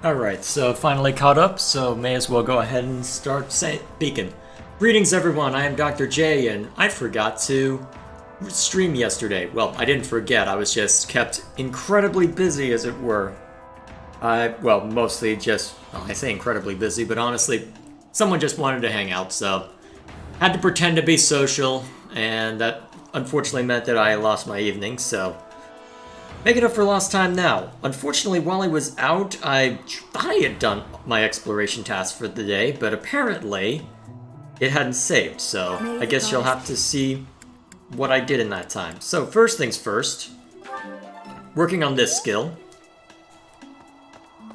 Alright, so finally caught up, so may as well go ahead and start speaking. Greetings everyone, I am Dr. J, and I forgot to stream yesterday. Well, I didn't forget, I was just kept incredibly busy, as it were. Well, mostly just, well, I say incredibly busy, but honestly, someone just wanted to hang out, so had to pretend to be social, and that unfortunately meant that I lost my evening, so making up for lost time now. Unfortunately, while I was out, I thought I had done my exploration task for the day, but apparently it hadn't saved, so I guess you'll have to see what I did in that time. So first things first, working on this skill.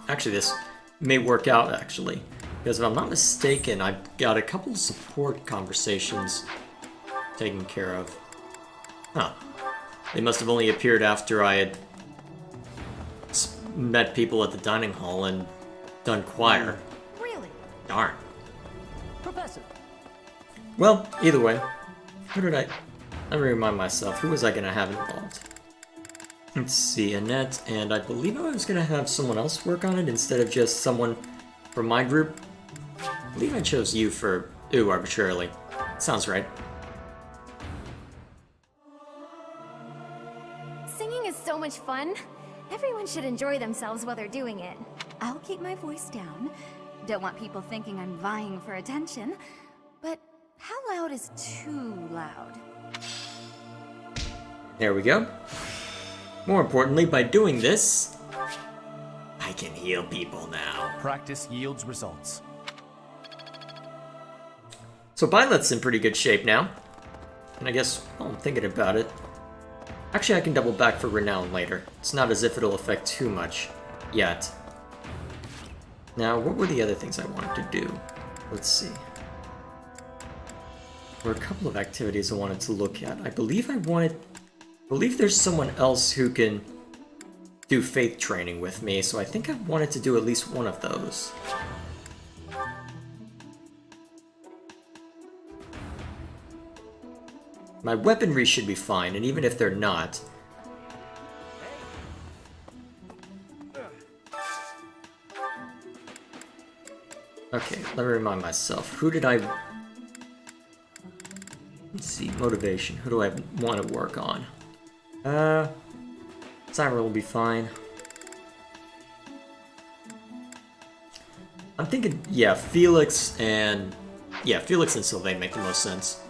Actually, this may work out, actually, because if I'm not mistaken, I've got a couple of support conversations taken care of. Huh. They must have only appeared after I had met people at the dining hall and done choir. Really? Darn. Professor. Well, either way, let me remind myself, who was I gonna have involved? Let's see, Annette, and I believe I was gonna have someone else work on it instead of just someone from my group. I believe I chose you for arbitrarily. Sounds right. Singing is so much fun. Everyone should enjoy themselves while they're doing it. I'll keep my voice down. Don't want people thinking I'm vying for attention. But how loud is too loud? There we go. More importantly, by doing this, I can heal people now. Practice yields results. So Violet's in pretty good shape now. And I guess, while I'm thinking about it, actually I can double back for Renown later. It's not as if it'll affect too much yet. Now, what were the other things I wanted to do? Let's see. There were a couple of activities I wanted to look at. I believe there's someone else who can do faith training with me, so I think I wanted to do at least one of those. My weaponry should be fine, and even if they're not... Okay, let me remind myself. Who did I... Let's see, motivation. Who do I want to work on? Cyril will be fine. I'm thinking, yeah, Felix and Sylvain make the most sense.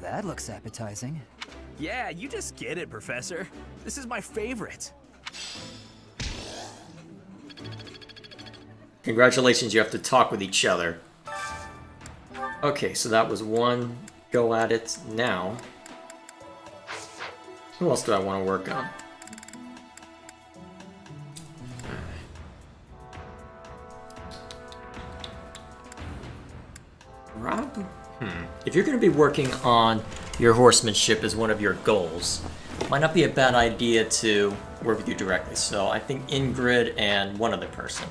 That looks appetizing. Yeah, you just get it, Professor. This is my favorite. Congratulations, you have to talk with each other. Okay, so that was one go at it. Now, who else do I want to work on? Rob? If you're going to be working on your horsemanship as one of your goals, might not be a bad idea to work with you directly. So I think Ingrid and one other person.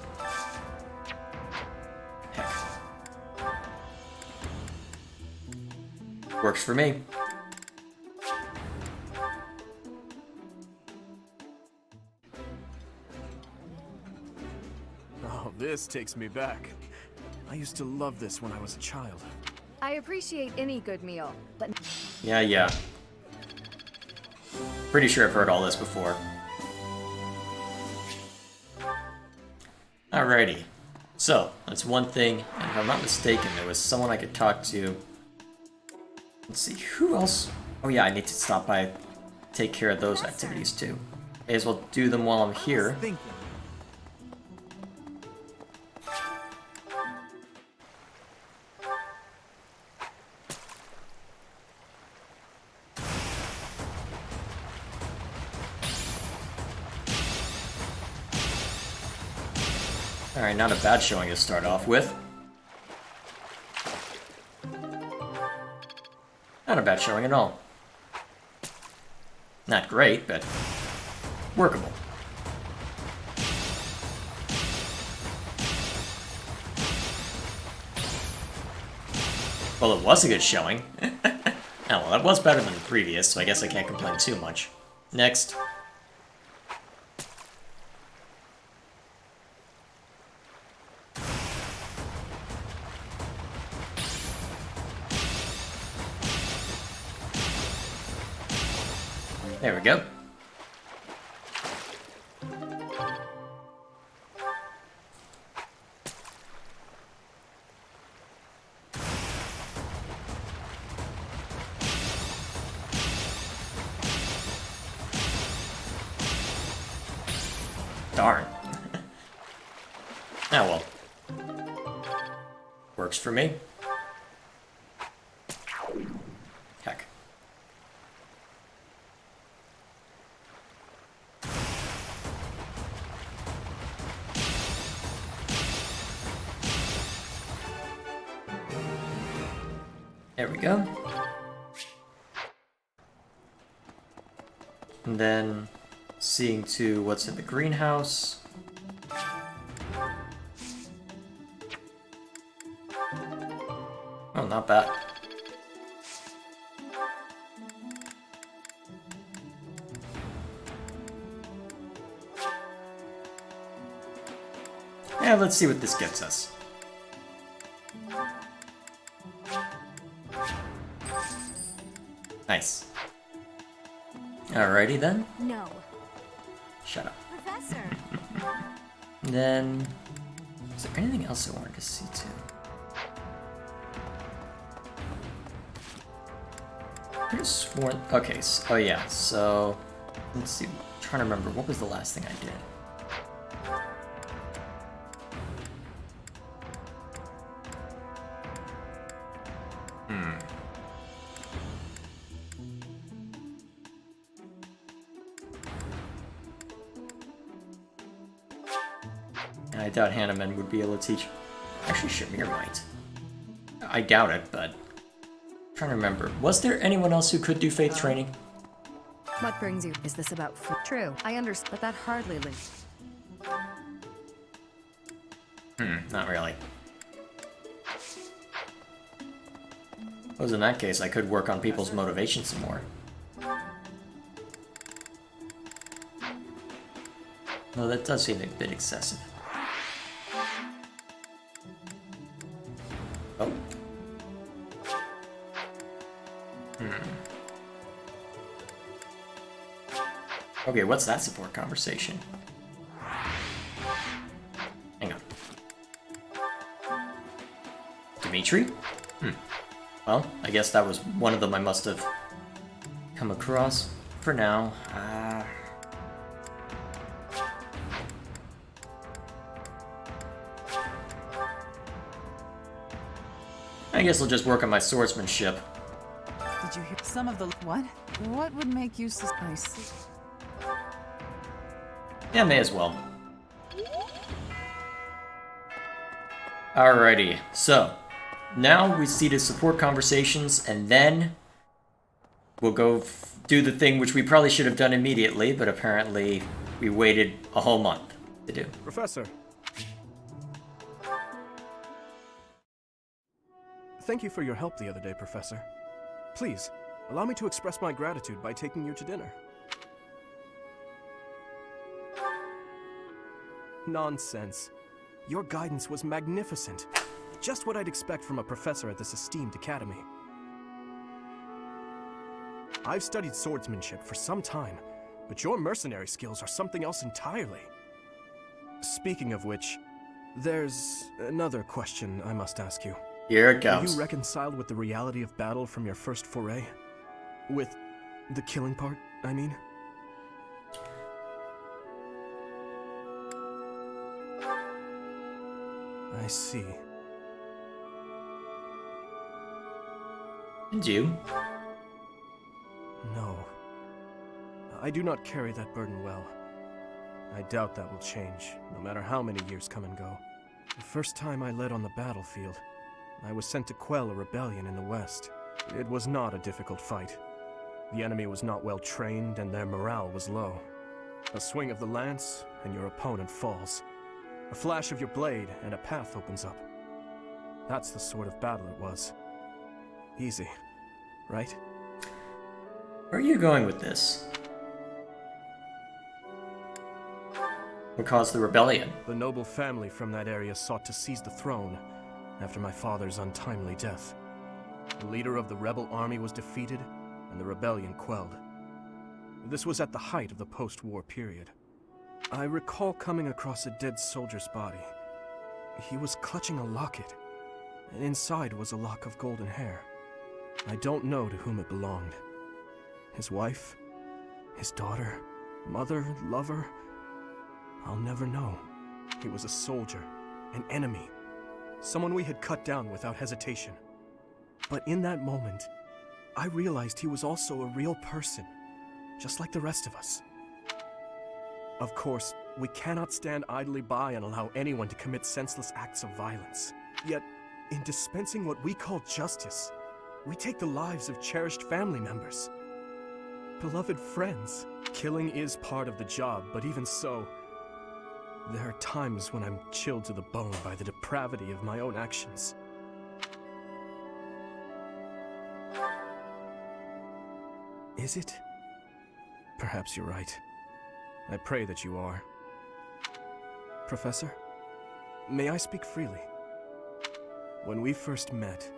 Heck. Works for me. Oh, this takes me back. I used to love this when I was a child. I appreciate any good meal, but Yeah. Pretty sure I've heard all this before. Alrighty. So, that's one thing, and if I'm not mistaken, there was someone I could talk to. Let's see, who else? Oh yeah, I need to stop by, take care of those activities too. May as well do them while I'm here. Alright, not a bad showing to start off with. Not a bad showing at all. Not great, but workable. Well, it was a good showing. Oh, well, that was better than the previous, so I guess I can't complain too much. Next. There we go. Darn. Oh well. Works for me. Heck. There we go. And then seeing to what's in the greenhouse. Oh, not bad. Yeah, let's see what this gets us. Nice. Alrighty then. No. Shut up. Professor! Then, is there anything else I wanted to see too? I could have sworn. Okay, so, oh yeah, so let's see. I'm trying to remember what was the last thing I did. I doubt Hanneman would be able to teach. Actually, Shamir might. I doubt it, but I'm trying to remember. Was there anyone else who could do faith training? What brings you? Is this about food? True, I understand, but that hardly links. Not really. Well, in that case, I could work on people's motivation some more. Well, that does seem a bit excessive. Oh. Okay, what's that support conversation? Hang on. Dimitri? Well, I guess that was one of them I must have come across. For now, I guess I'll just work on my swordsmanship. Did you hear some of the... What? What would make you suspicious? Yeah, may as well. Alrighty, so now we see the support conversations, and then we'll go do the thing which we probably should have done immediately, but apparently we waited a whole month to do. Professor. Thank you for your help the other day, Professor. Please, allow me to express my gratitude by taking you to dinner. Nonsense. Your guidance was magnificent. Just what I'd expect from a professor at this esteemed academy. I've studied swordsmanship for some time, but your mercenary skills are something else entirely. Speaking of which, there's another question I must ask you. Here it Are comes. you reconciled with the reality of battle from your first foray? With the killing part, I mean? I see. And you? No. I do not carry that burden well. I doubt that will change, no matter how many years come and go. The first time I led on the battlefield, I was sent to quell a rebellion in the west. It was not a difficult fight. The enemy was not well trained, and their morale was low. A swing of the lance, and your opponent falls. A flash of your blade, and a path opens up. That's the sort of battle it was. Easy, right? Where are you going with this? What caused the rebellion? The noble family from that area sought to seize the throne after my father's untimely death. The leader of the rebel army was defeated, and the rebellion quelled. This was at the height of the post-war period. I recall coming across a dead soldier's body. He was clutching a locket, and inside was a lock of golden hair. I don't know to whom it belonged. His wife? His daughter? Mother? Lover? I'll never know. He was a soldier, an enemy, someone we had cut down without hesitation. But in that moment, I realized he was also a real person, just like the rest of us. Of course, we cannot stand idly by and allow anyone to commit senseless acts of violence. Yet, in dispensing what we call justice, we take the lives of cherished family members, beloved friends. Killing is part of the job, but even so, there are times when I'm chilled to the bone by the depravity of my own actions. Is it? Perhaps you're right. I pray that you are. Professor, may I speak freely? When we first met,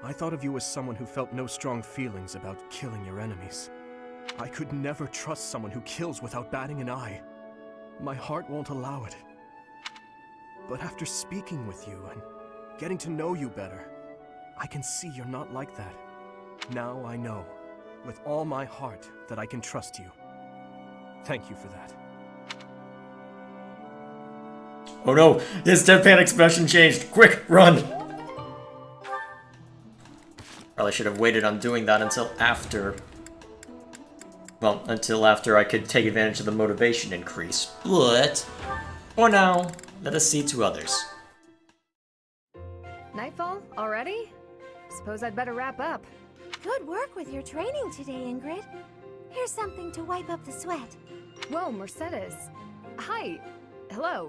I thought of you as someone who felt no strong feelings about killing your enemies. I could never trust someone who kills without batting an eye. My heart won't allow it. But after speaking with you and getting to know you better, I can see you're not like that. Now I know, with all my heart, that I can trust you. Thank you for that. Oh no, his deadpan expression changed. Quick, run! Probably should have waited on doing that until after. Well, until after I could take advantage of the motivation increase. But for now, let us see to others. Nightfall? Already? Suppose I'd better wrap up. Good work with your training today, Ingrid. Here's something to wipe up the sweat. Whoa, Mercedes. Hi. Hello.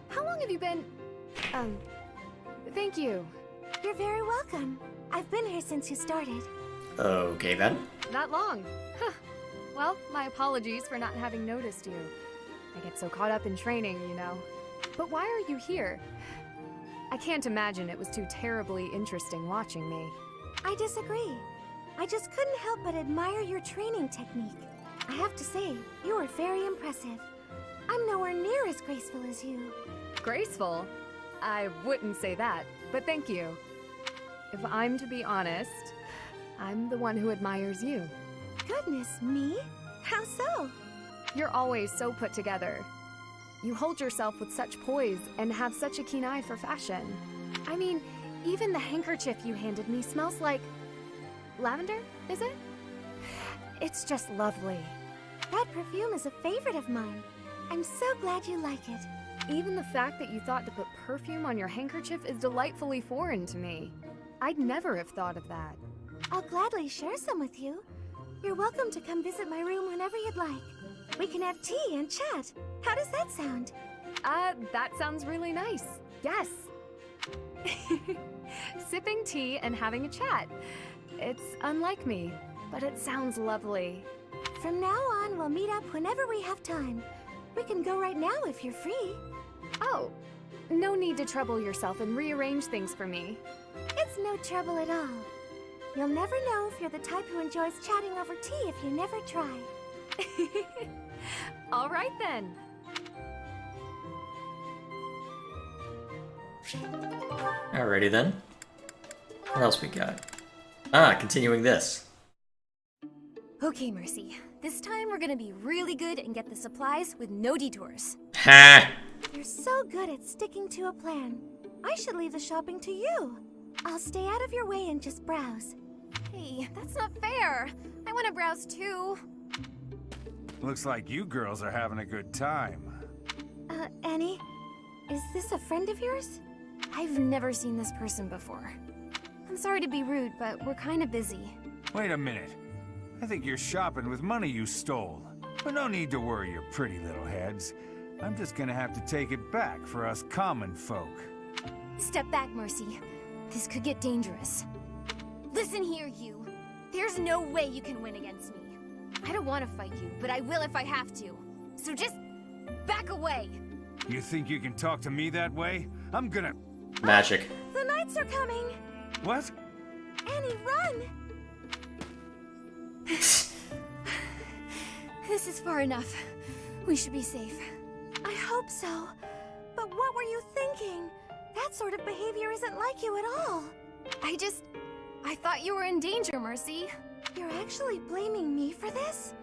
How long have you been... Thank you. You're very welcome. I've been here since you started. Okay then. Not long. Huh. Well, my apologies for not having noticed you. I get so caught up in training, you know. But why are you here? I can't imagine it was too terribly interesting watching me. I disagree. I just couldn't help but admire your training technique. I have to say, you are very impressive. I'm nowhere near as graceful as you. Graceful? I wouldn't say that, but thank you. If I'm to be honest, I'm the one who admires you. Goodness, me? How so? You're always so put together. You hold yourself with such poise and have such a keen eye for fashion. I mean, even the handkerchief you handed me smells like... lavender, is it? It's just lovely. That perfume is a favorite of mine. I'm so glad you like it. Even the fact that you thought to put perfume on your handkerchief is delightfully foreign to me. I'd never have thought of that. I'll gladly share some with you. You're welcome to come visit my room whenever you'd like. We can have tea and chat. How does that sound? That sounds really nice. Yes. Sipping tea and having a chat. It's unlike me, but it sounds lovely. From now on, we'll meet up whenever we have time. We can go right now if you're free. Oh, no need to trouble yourself and rearrange things for me. It's no trouble at all. You'll never know if you're the type who enjoys chatting over tea if you never try. All right then. Alrighty then. What else we got? Ah, continuing this. Okay, Mercy. This time we're gonna be really good and get the supplies with no detours. Ha! You're so good at sticking to a plan. I should leave the shopping to you. I'll stay out of your way and just browse. Hey, that's not fair. I want to browse too. Looks like you girls are having a good time. Annie? Is this a friend of yours? I've never seen this person before. I'm sorry to be rude, but we're kind of busy. Wait a minute. I think you're shopping with money you stole. But no need to worry your pretty little heads. I'm just gonna have to take it back for us common folk. Step back, Mercy. This could get dangerous. Listen here, you. There's no way you can win against me. I don't want to fight you, but I will if I have to. So just back away. You think you can talk to me that way? I'm gonna... Magic. The knights are coming. What? Annie, run! This is far enough. We should be safe. I hope so. But what were you thinking? That sort of behavior isn't like you at all. I thought you were in danger, Mercy. You're actually blaming me for this?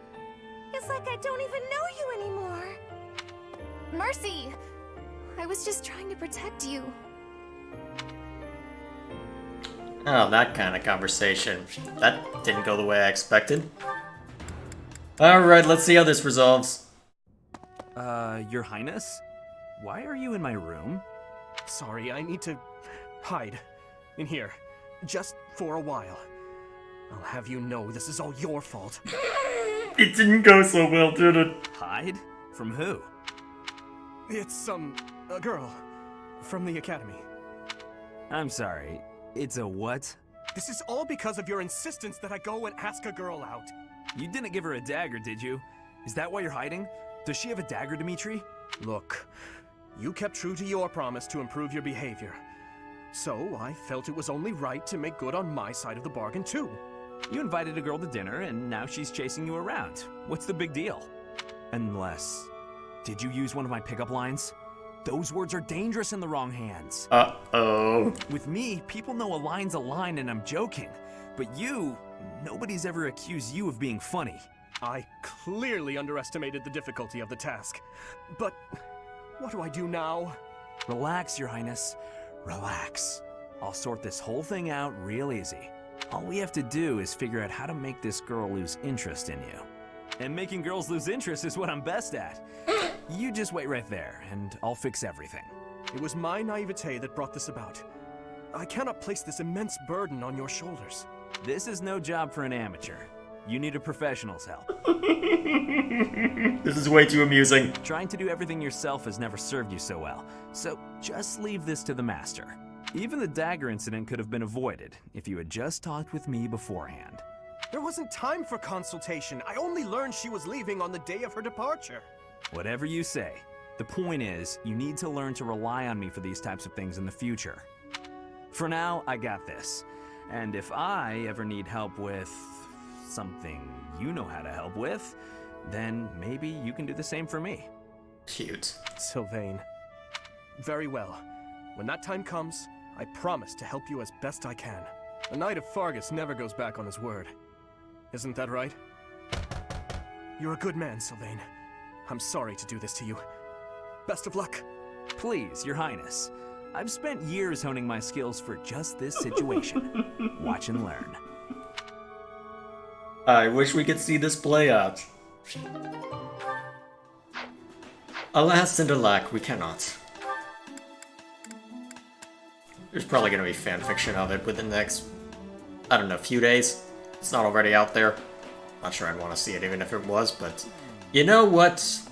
It's like I don't even know you anymore. Mercy! I was just trying to protect you. Oh, that kind of conversation. That didn't go the way I expected. Alright, let's see how this resolves. Your Highness? Why are you in my room? Sorry, I need to hide in here, just for a while. I'll have you know this is all your fault. It didn't go so well, did it? Hide? From who? It's, a girl from the academy. I'm sorry, it's a what? This is all because of your insistence that I go and ask a girl out. You didn't give her a dagger, did you? Is that why you're hiding? Does she have a dagger, Dimitri? Look, you kept true to your promise to improve your behavior. So I felt it was only right to make good on my side of the bargain, too. You invited a girl to dinner, and now she's chasing you around. What's the big deal? Unless... Did you use one of my pickup lines? Those words are dangerous in the wrong hands. Uh-oh. With me, people know a line's a line and I'm joking. But you, nobody's ever accused you of being funny. I clearly underestimated the difficulty of the task. But what do I do now? Relax, Your Highness. Relax. I'll sort this whole thing out real easy. All we have to do is figure out how to make this girl lose interest in you. And making girls lose interest is what I'm best at. You just wait right there, and I'll fix everything. It was my naivete that brought this about. I cannot place this immense burden on your shoulders. This is no job for an amateur. You need a professional's help. This is way too amusing. Trying to do everything yourself has never served you so well, so just leave this to the master. Even the dagger incident could have been avoided if you had just talked with me beforehand. There wasn't time for consultation. I only learned she was leaving on the day of her departure. Whatever you say. The point is, you need to learn to rely on me for these types of things in the future. For now, I got this. And if I ever need help with something you know how to help with, then maybe you can do the same for me. Cute. Sylvain. Very well. When that time comes, I promise to help you as best I can. A knight of Fargus never goes back on his word. Isn't that right? You're a good man, Sylvain. I'm sorry to do this to you. Best of luck. Please, Your Highness. I've spent years honing my skills for just this situation. Watch and learn. I wish we could see this play out. Alas and alack, we cannot. There's probably gonna be fanfiction of it within the next, I don't know, few days. It's not already out there. Not sure I'd want to see it even if it was, but you know what?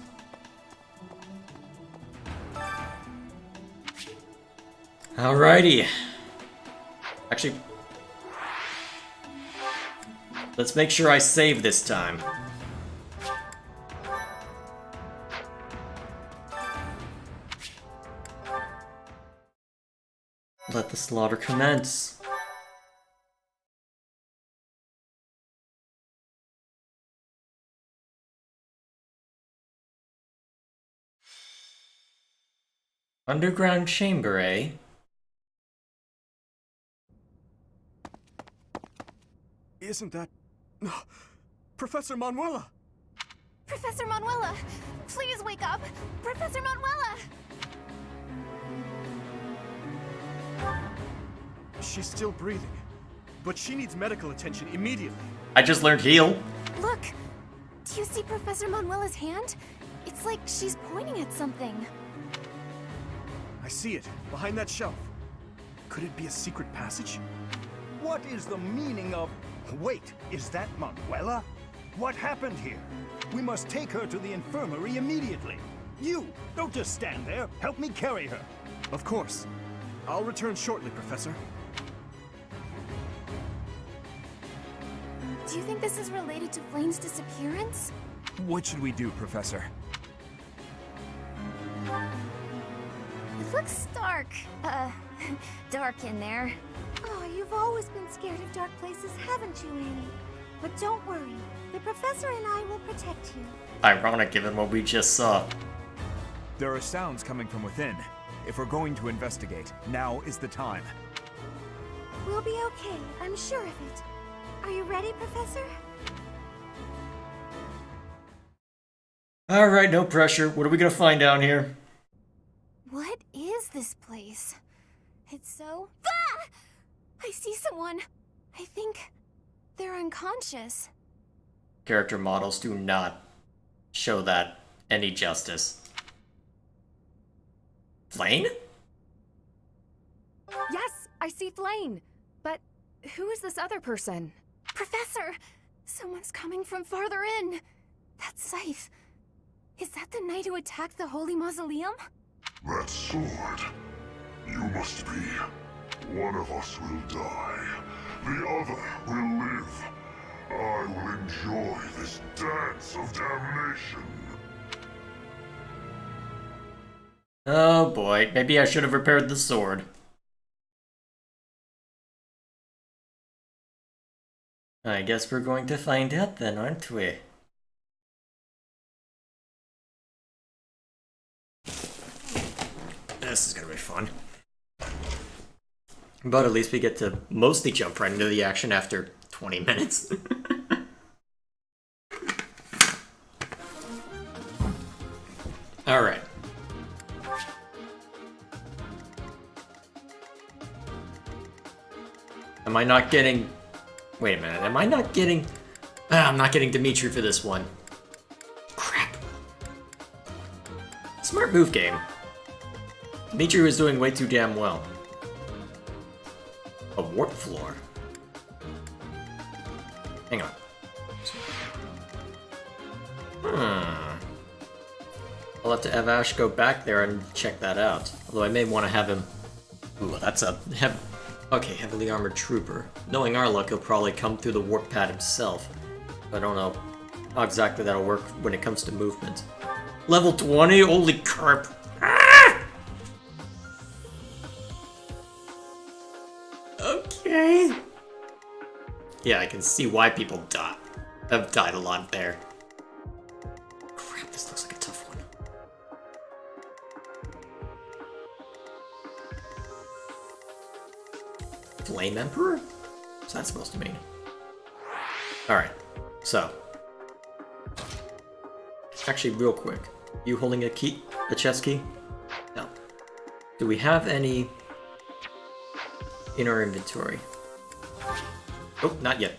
Alrighty. Actually, let's make sure I save this time. Let the slaughter commence. Underground chamber, eh? Isn't that... Professor Manuela! Professor Manuela! Please wake up! Professor Manuela! She's still breathing, but she needs medical attention immediately. I just learned heal. Look! Do you see Professor Manuela's hand? It's like she's pointing at something. I see it, behind that shelf. Could it be a secret passage? What is the meaning of... Wait, is that Manuela? What happened here? We must take her to the infirmary immediately. You, don't just stand there. Help me carry her. Of course. I'll return shortly, Professor. Do you think this is related to Flame's disappearance? What should we do, Professor? It looks dark. Dark in there. Oh, you've always been scared of dark places, haven't you, Annie? But don't worry. The professor and I will protect you. Ironic given what we just saw. There are sounds coming from within. If we're going to investigate, now is the time. We'll be okay. I'm sure of it. Are you ready, Professor? Alright, no pressure. What are we gonna find down here? What is this place? It's so... Ah! I see someone. I think they're unconscious. Character models do not show that any justice. Flane? Yes, I see Flane. But who is this other person? Professor! Someone's coming from farther in. That's Scythe. Is that the knight who attacked the Holy Mausoleum? That sword. You must be. One of us will die. The other will live. I will enjoy this dance of damnation. Oh boy, maybe I should have repaired the sword. I guess we're going to find out then, aren't we? This is gonna be fun. But at least we get to mostly jump right into the action after 20 minutes. Alright. Am I not getting... Wait a minute, am I not getting... I'm not getting Dimitri for this one. Crap. Smart move, game. Dimitri was doing way too damn well. A warp floor. Hang on. I'll have to have Ash go back there and check that out. Although I may want to have him... Ooh, that's a... Okay, heavily armored trooper. Knowing our luck, he'll probably come through the warp pad himself. I don't know how exactly that'll work when it comes to movement. Level 20? Holy crap! Ah! Okay. Yeah, I can see why people have died a lot there. Crap, this looks like a tough one. Flame Emperor? What's that supposed to mean? Alright, so. Actually, real quick. You holding a key? A chest key? No. Do we have any in our inventory? Oh, not yet.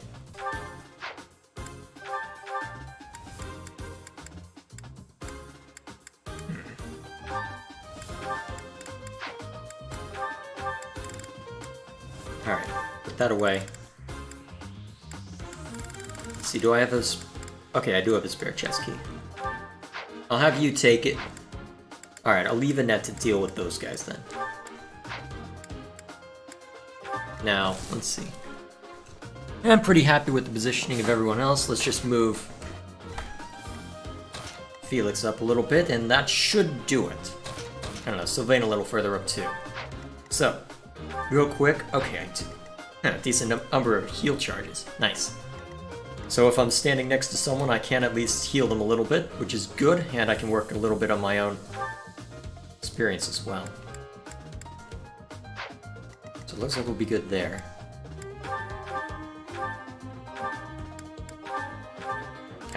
Alright, put that away. Let's see, do I have a... Okay, I do have a spare chest key. I'll have you take it. Alright, I'll leave Annette to deal with those guys then. Now, let's see. I'm pretty happy with the positioning of everyone else. Let's just move Felix up a little bit, and that should do it. I don't know, Sylvain a little further up too. So, real quick, okay, a decent number of heal charges. Nice. So if I'm standing next to someone, I can at least heal them a little bit, which is good, and I can work a little bit on my own experience as well. So it looks like we'll be good there.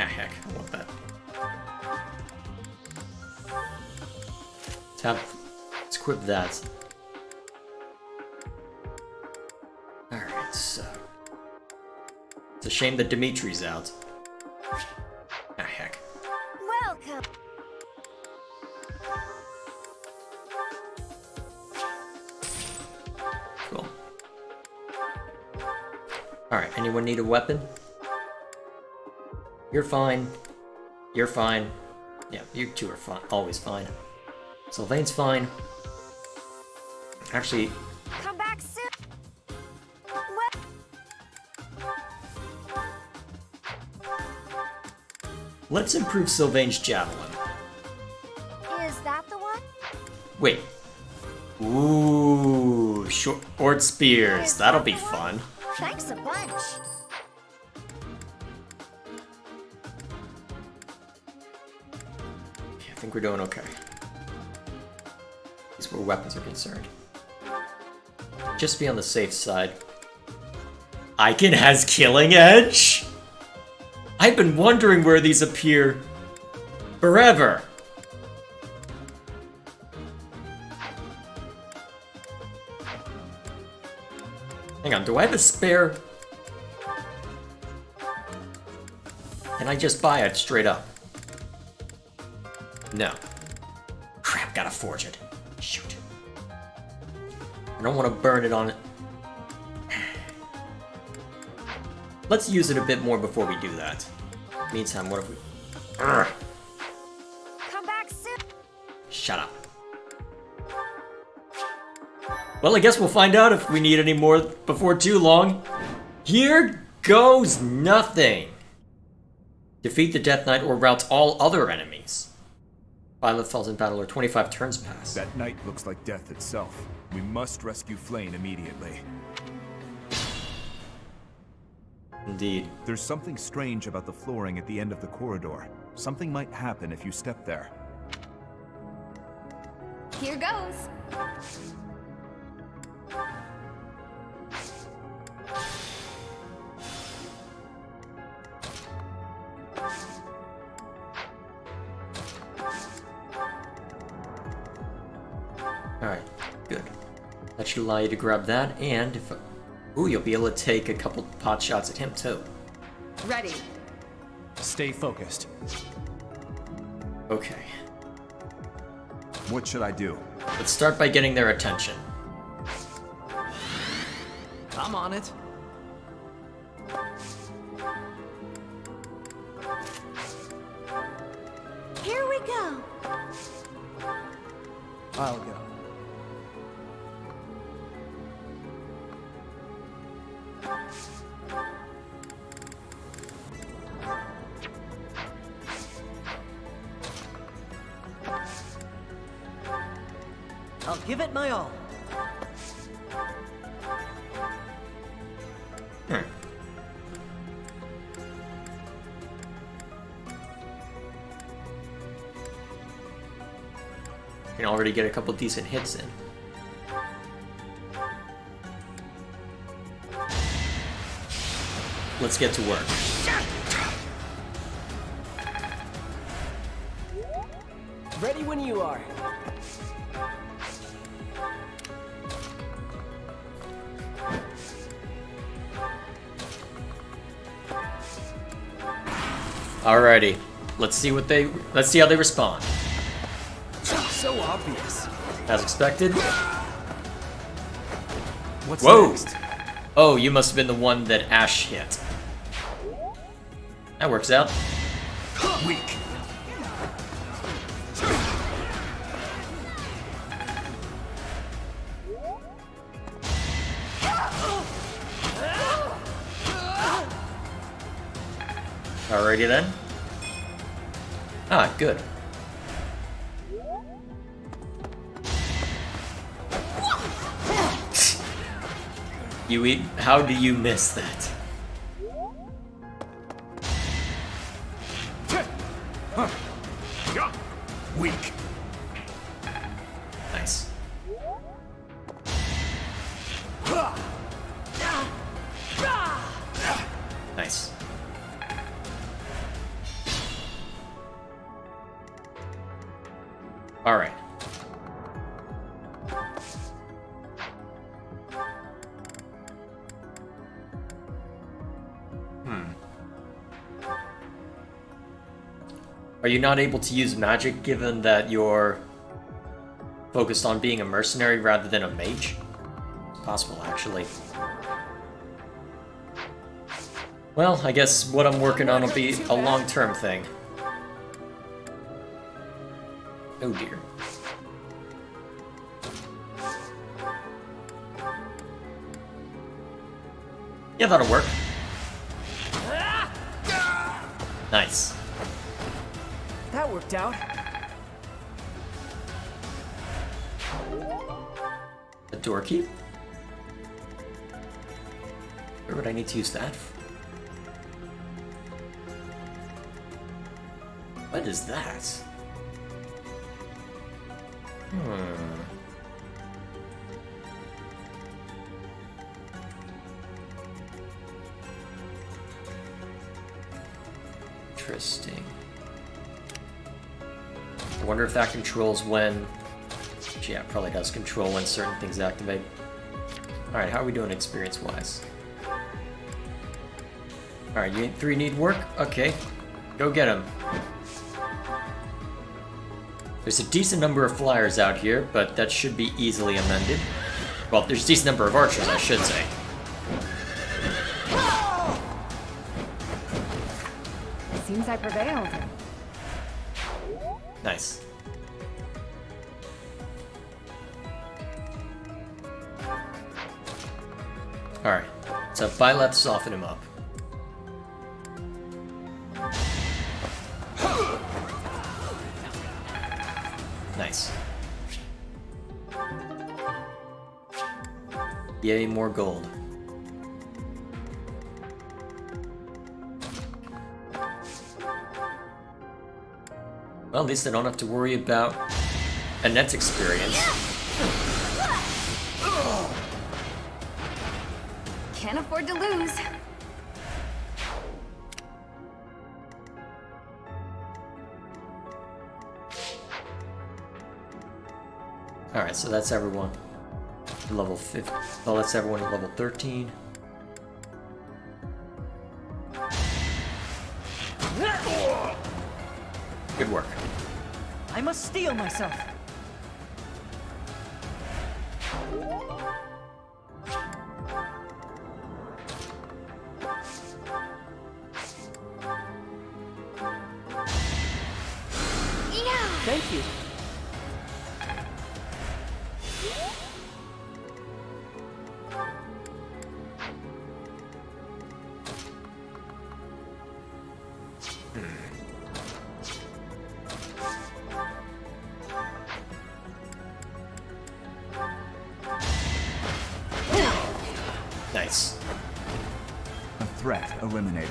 Ah, heck, I want that. Let's equip that. Alright, so... It's a shame that Dimitri's out. Ah, heck. Welcome. Cool. Alright, anyone need a weapon? You're fine. You're fine. Yeah, you two are fine. Always fine. Sylvain's fine. Actually... Come back soon. Let's improve Sylvain's javelin. Is that the one? Wait. Ooh, short spears. That'll be fun. Thanks a bunch. I think we're doing okay. At least where weapons are concerned. Just be on the safe side. Icon has Killing Edge? I've been wondering where these appear forever. Hang on, do I have a spare? Can I just buy it straight up? No. Crap, gotta forge it. Shoot. I don't want to burn it on it. Let's use it a bit more before we do that. Meantime, what if we... Urgh. Come back soon. Shut up. Well, I guess we'll find out if we need any more before too long. Here goes nothing. Defeat the Death Knight or rout all other enemies. Violet falls in battle or 25 turns pass. That knight looks like death itself. We must rescue Flame immediately. Indeed. There's something strange about the flooring at the end of the corridor. Something might happen if you step there. Here goes. Alright, good. That should allow you to grab that, and if... Ooh, you'll be able to take a couple pot shots at him, too. Ready. Stay focused. Okay. What should I do? Let's start by getting their attention. I'm on it. Here we go. I'll go. I'll give it my all. Can already get a couple decent hits in. Let's get to work. Ready when you are. Alrighty. Let's see how they respond. So obvious. As expected. What's Whoa! next? Oh, you must have been the one that Ash hit. That works out. Weak. Alrighty then. Ah, good. You eat. How do you miss that? Weak. Nice. Nice. All right. Are you not able to use magic given that you're focused on being a mercenary rather than a mage? It's possible, actually. Well, I guess what I'm working on will be a long-term thing. Oh dear. Yeah, that'll work. Nice. that worked out. A door key? Where would I need to use that for? What is that? Interesting. I wonder if that controls when... Yeah, it probably does control when certain things activate. Alright, how are we doing experience-wise? Alright, you 3 need work? Okay, go get them. There's a decent number of flyers out here, but that should be easily amended. Well, there's a decent number of archers, I should say. Seems I prevailed. Nice. Alright, so Byleth, soften him up. Nice. Yay, more gold. Well, at least I don't have to worry about Annette's experience. Can't afford to lose. Alright, so that's everyone. Level 50. Well, that's everyone at level 13. Good work. I must steel myself. Thank you. Nice. A threat eliminated.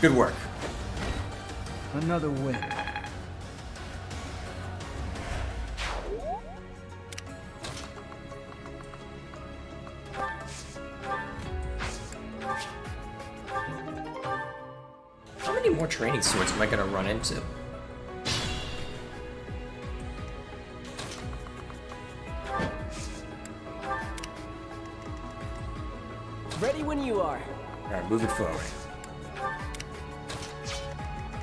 Good work. Another win. How many more training swords am I gonna run into? Ready when you are. Alright, moving forward.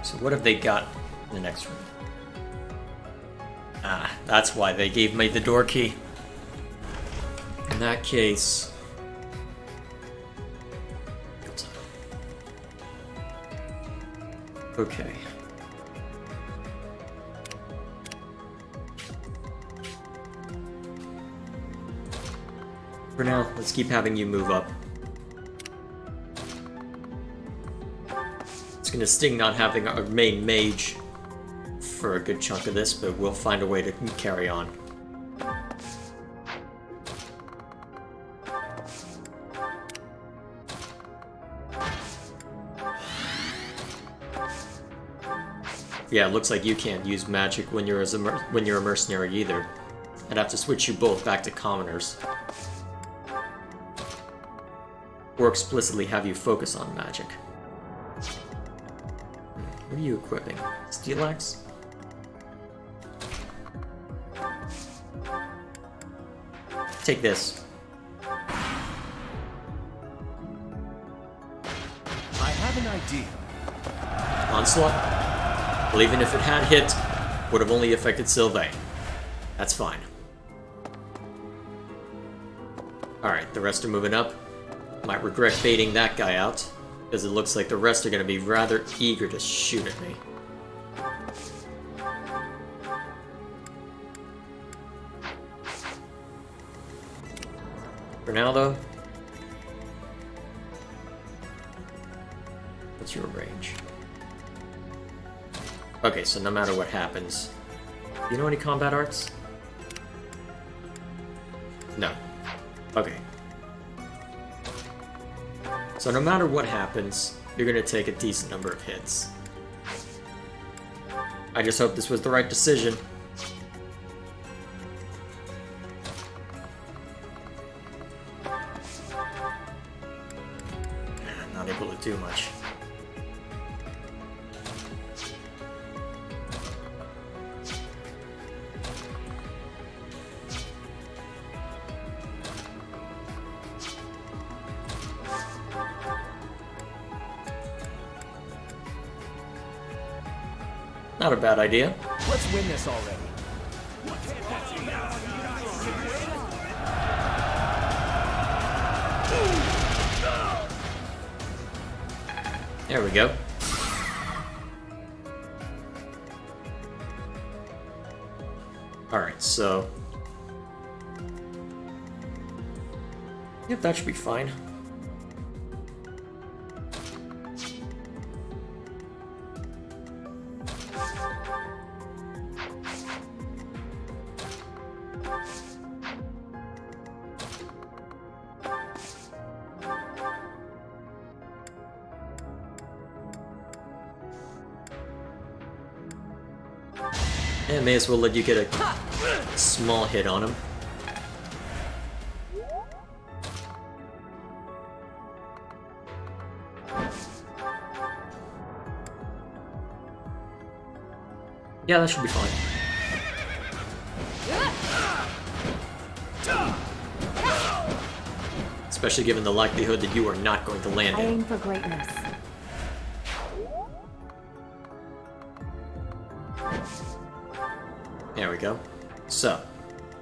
So what have they got in the next room? Ah, that's why they gave me the door key. In that case... Okay. For now, let's keep having you move up. It's gonna sting not having our main mage for a good chunk of this, but we'll find a way to carry on. Yeah, it looks like you can't use magic when you're a mercenary either. I'd have to switch you both back to commoners. Or explicitly have you focus on magic. What are you equipping? Steel axe? Take this. I have an idea. Onslaught? Well, even if it had hit, would have only affected Sylvain. That's fine. Alright, the rest are moving up. Might regret baiting that guy out, because it looks like the rest are going to be rather eager to shoot at me. For now, though, what's your range? Okay, so no matter what happens, you know any combat arts? No. Okay. So no matter what happens, you're gonna take a decent number of hits. I just hope this was the right decision. Not able to do much. Not a bad idea. Let's win this already. There we go. Alright, so... Yep, that should be fine. And may as well let you get a small hit on him. Yeah, that should be fine. Especially given the likelihood that you are not going to land I it. aim for greatness. There we go. So,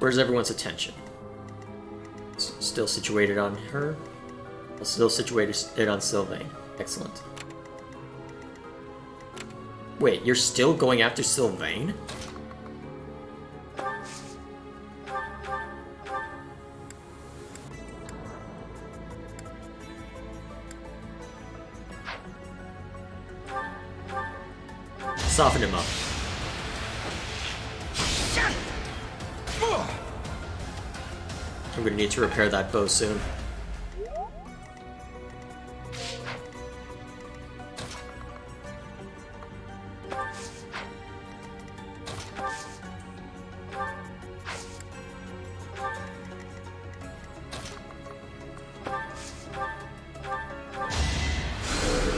where's everyone's attention? Still situated on her? Still situated on Sylvain. Excellent. Wait, you're still going after Sylvain? Soften him up. I'm gonna need to repair that bow soon.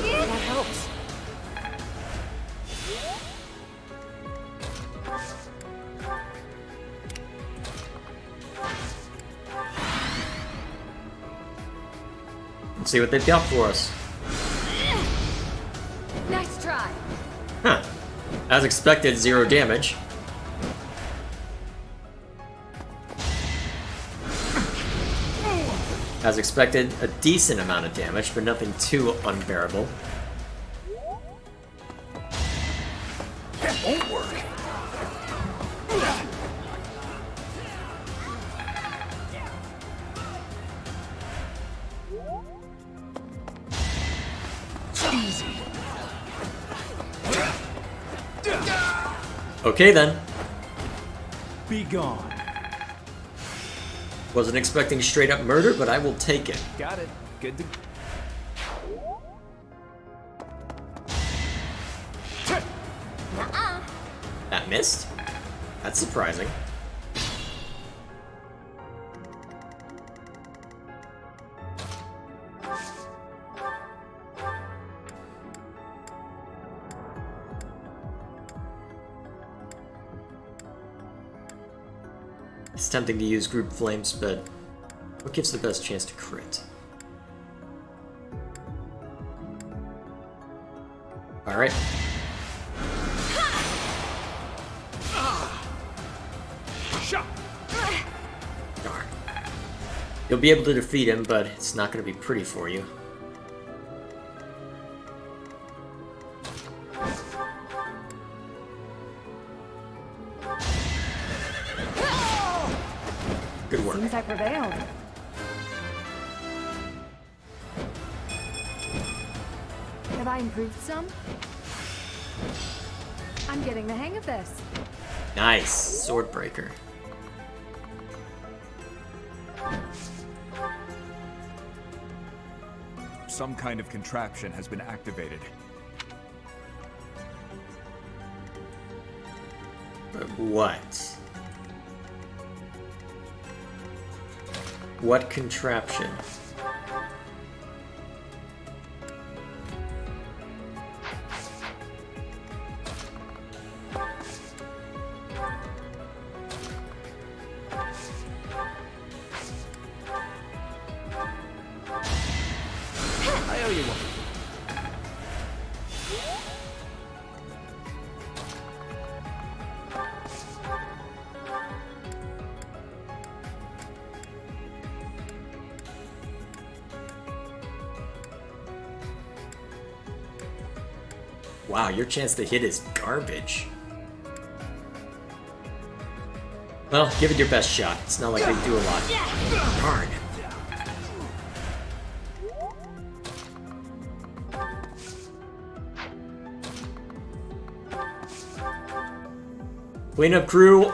That helps. Let's see what they've got for us. Nice try. Huh. As expected, 0 damage. As expected, a decent amount of damage, but nothing too unbearable. That won't work. Easy. Okay then. Be gone. Wasn't expecting straight up murder, but I will take it. Got it. Good to... That missed? That's surprising. It's tempting to use group flames, but what gives the best chance to crit? Alright. Darn. You'll be able to defeat him, but it's not going to be pretty for you. Good work. Seems I prevailed. Have I improved some? I'm getting the hang of this. Nice. Sword breaker. Some kind of contraption has been activated. But what? What contraption? I owe you one. Wow, your chance to hit is garbage. Well, give it your best shot. It's not like they do a lot. Darn. Cleanup crew,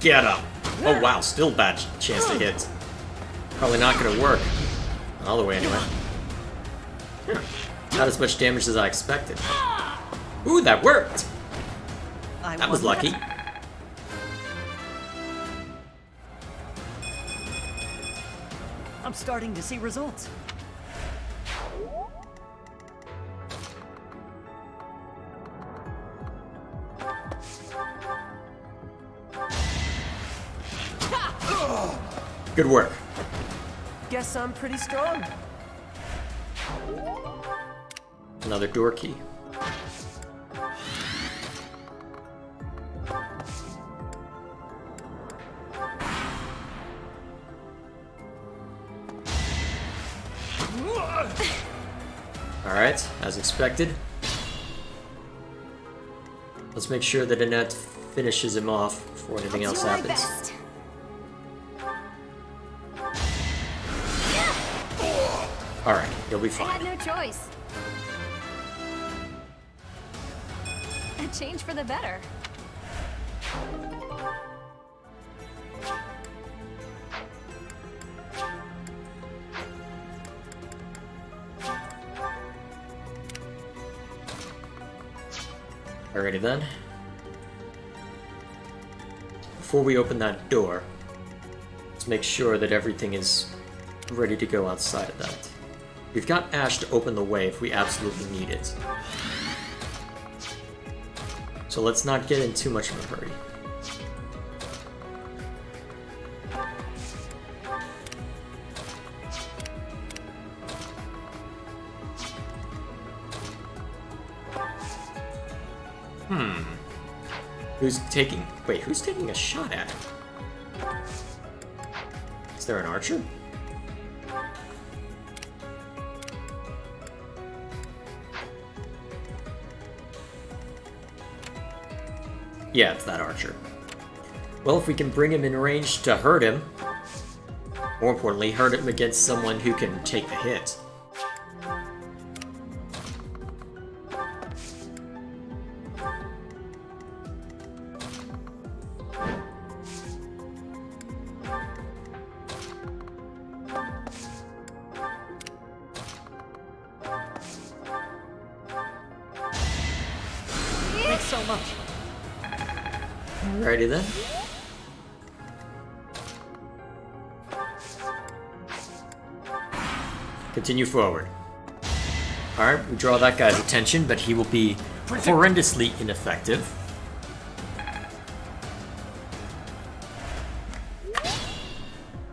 get up. Oh wow, still bad chance to hit. Probably not gonna work. All the way anyway. Not as much damage as I expected. Ooh, that worked! That was lucky. I'm starting to see results. Good work. Guess I'm pretty strong. Another door key. Alright, as expected. Let's make sure that Annette finishes him off before anything else happens. Alright, he'll be I fine. had no choice. A change for the better. Alrighty then. Before we open that door, let's make sure that everything is ready to go outside of that. We've got Ash to open the way if we absolutely need it. So let's not get in too much of a hurry. Who's taking a shot at him? Is there an archer? Yeah, it's that archer. Well, if we can bring him in range to hurt him, more importantly, hurt him against someone who can take the hit. Thanks so much. Alrighty then. Continue forward. Alright, we draw that guy's attention, but he will be horrendously ineffective.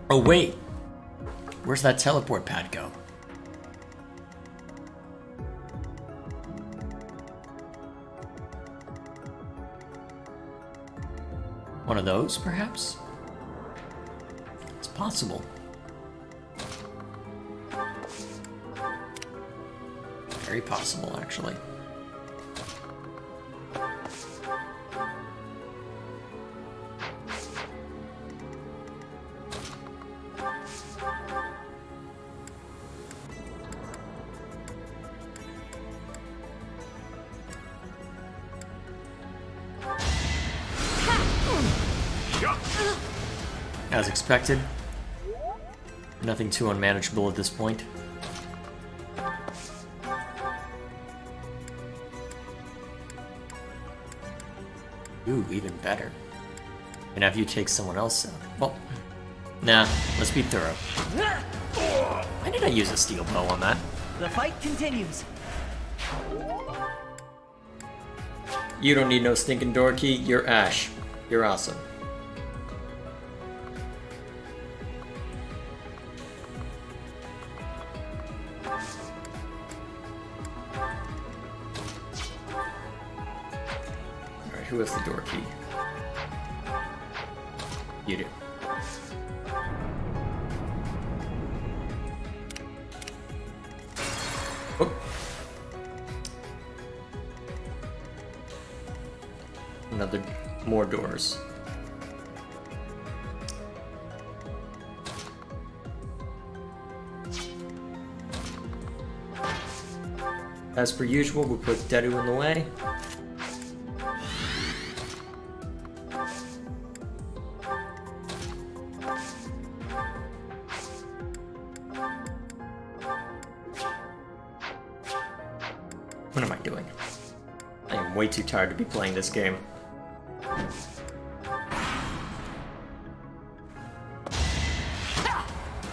Oh wait! Where's that teleport pad go? One of those, perhaps? It's possible. Very possible, actually. as expected. Nothing too unmanageable at this point. Ooh, even better. And have you take someone else out. Well, nah, let's be thorough. Why did I use a steel bow on that? The fight continues. You don't need no stinking door key, you're Ash. You're awesome. Alright, who has the door key? You do. Oh. More doors. As per usual, we'll put Dedu in the way. What am I doing? I am way too tired to be playing this game.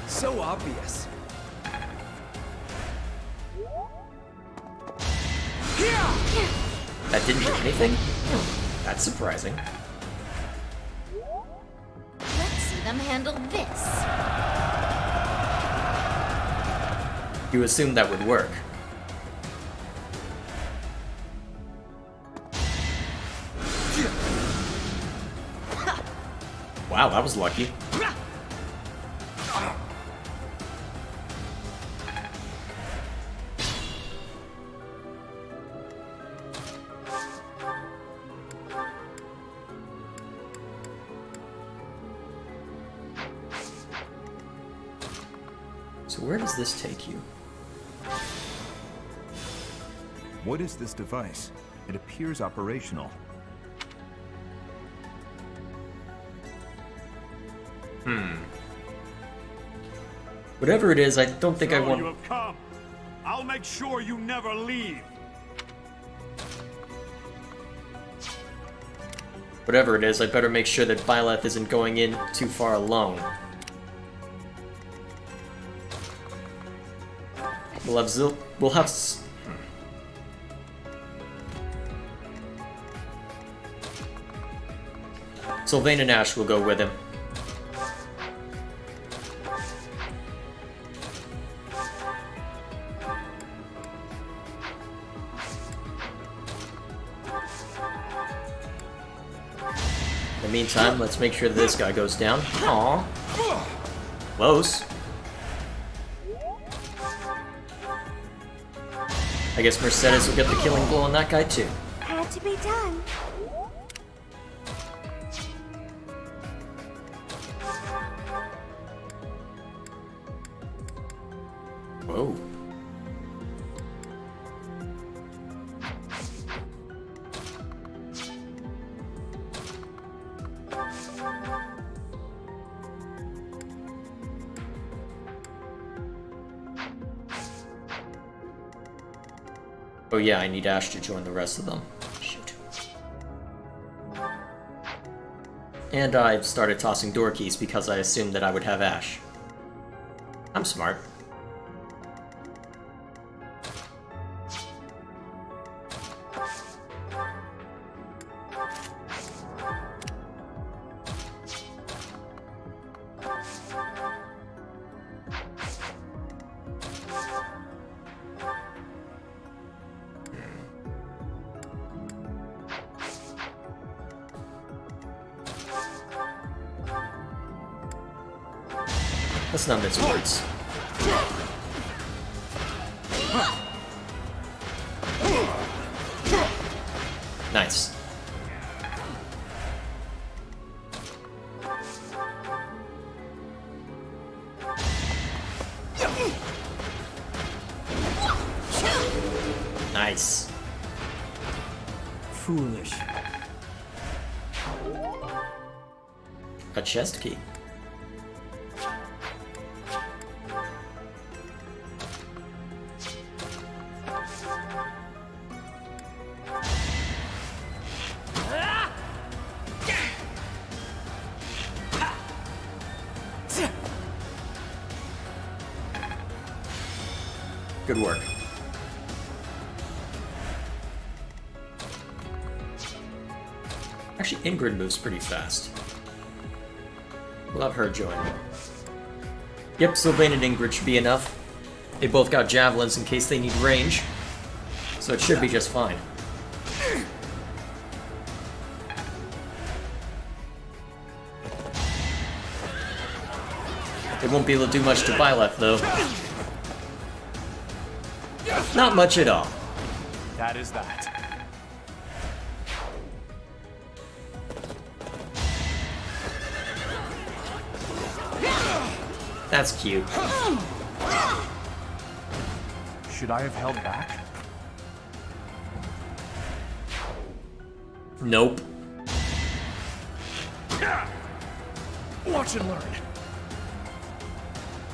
So obvious. That didn't do anything? That's surprising. Let's see them handle this. You assumed that would work. Wow, that was lucky. So where does this take you? What is this device? It appears operational. Whatever it is, I don't think I want... You have come. I'll make sure you never leave. Whatever it is, I better make sure that Byleth isn't going in too far alone. We'll have Sylvain and Ash will go with him. In the meantime, let's make sure that this guy goes down. Aww. Close. I guess Mercedes will get the killing blow on that guy too. Had to be done. Whoa. Oh yeah, I need Ash to join the rest of them. Shoot. And I've started tossing door keys because I assumed that I would have Ash. I'm smart. Let's not mince words. Nice. Nice. Foolish. A chest key. Good work. Actually, Ingrid moves pretty fast. We'll have her join. Yep, Sylvain and Ingrid should be enough. They both got javelins in case they need range, so it should be just fine. They won't be able to do much to Byleth, though. Not much at all. That is that. That's cute. Should I have held back? Nope. Watch and learn.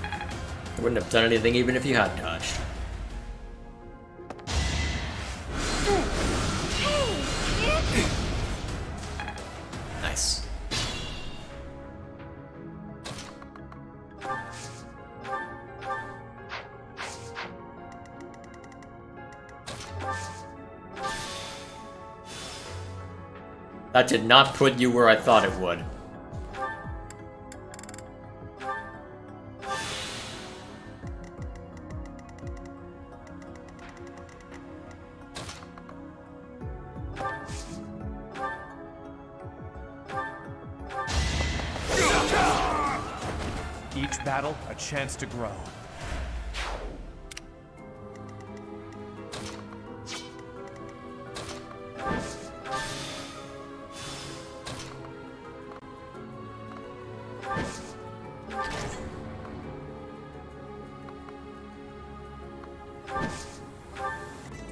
I wouldn't have done anything even if you had dodged. Nice. That did not put you where I thought it would. Each battle, a chance to grow.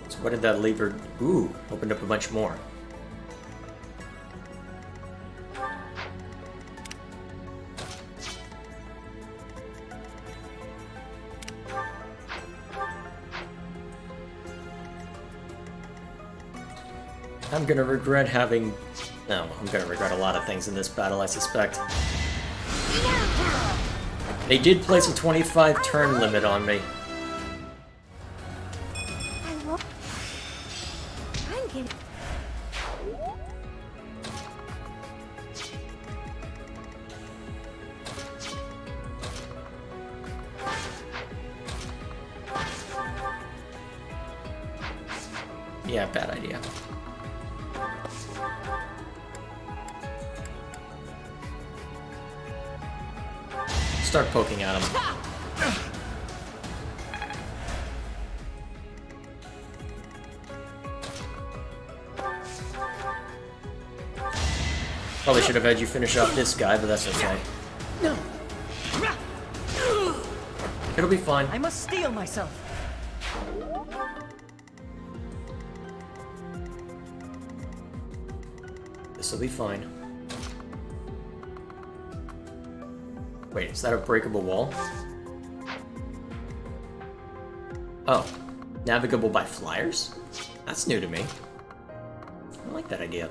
So what did that lever... Ooh, opened up a bunch more. I'm gonna regret having... No, I'm gonna regret a lot of things in this battle, I suspect. They did place a 25 turn limit on me. I'm getting... Yeah, bad idea. Start poking at him. Probably should have had you finish off this guy, but that's okay. No. It'll be fine. I must steel myself. This'll be fine. Wait, is that a breakable wall? Oh, navigable by flyers? That's new to me. I like that idea.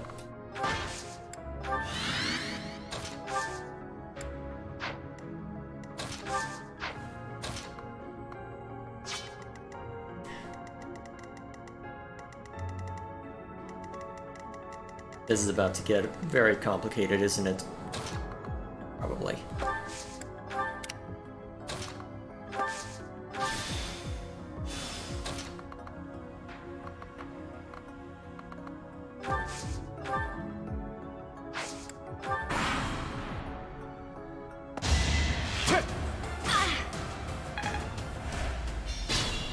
This is about to get very complicated, isn't it? Probably.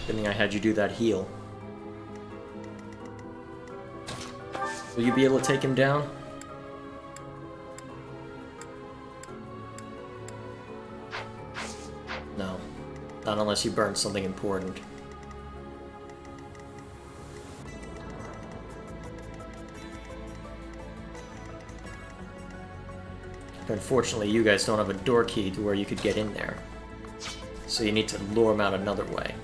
Good thing I had you do that heal. Will you be able to take him down? No. Not unless you burn something important. Unfortunately, you guys don't have a door key to where you could get in there. So you need to lure him out another way.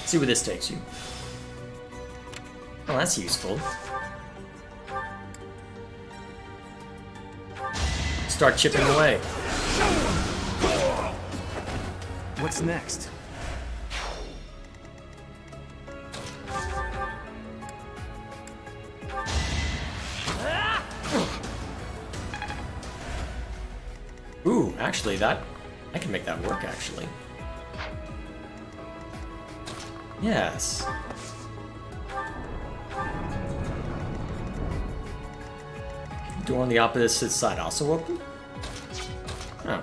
See where this takes you. Oh, that's useful. Start chipping away. What's next? Ooh, actually, I can make that work, actually. Yes. Door on the opposite side also open? Oh.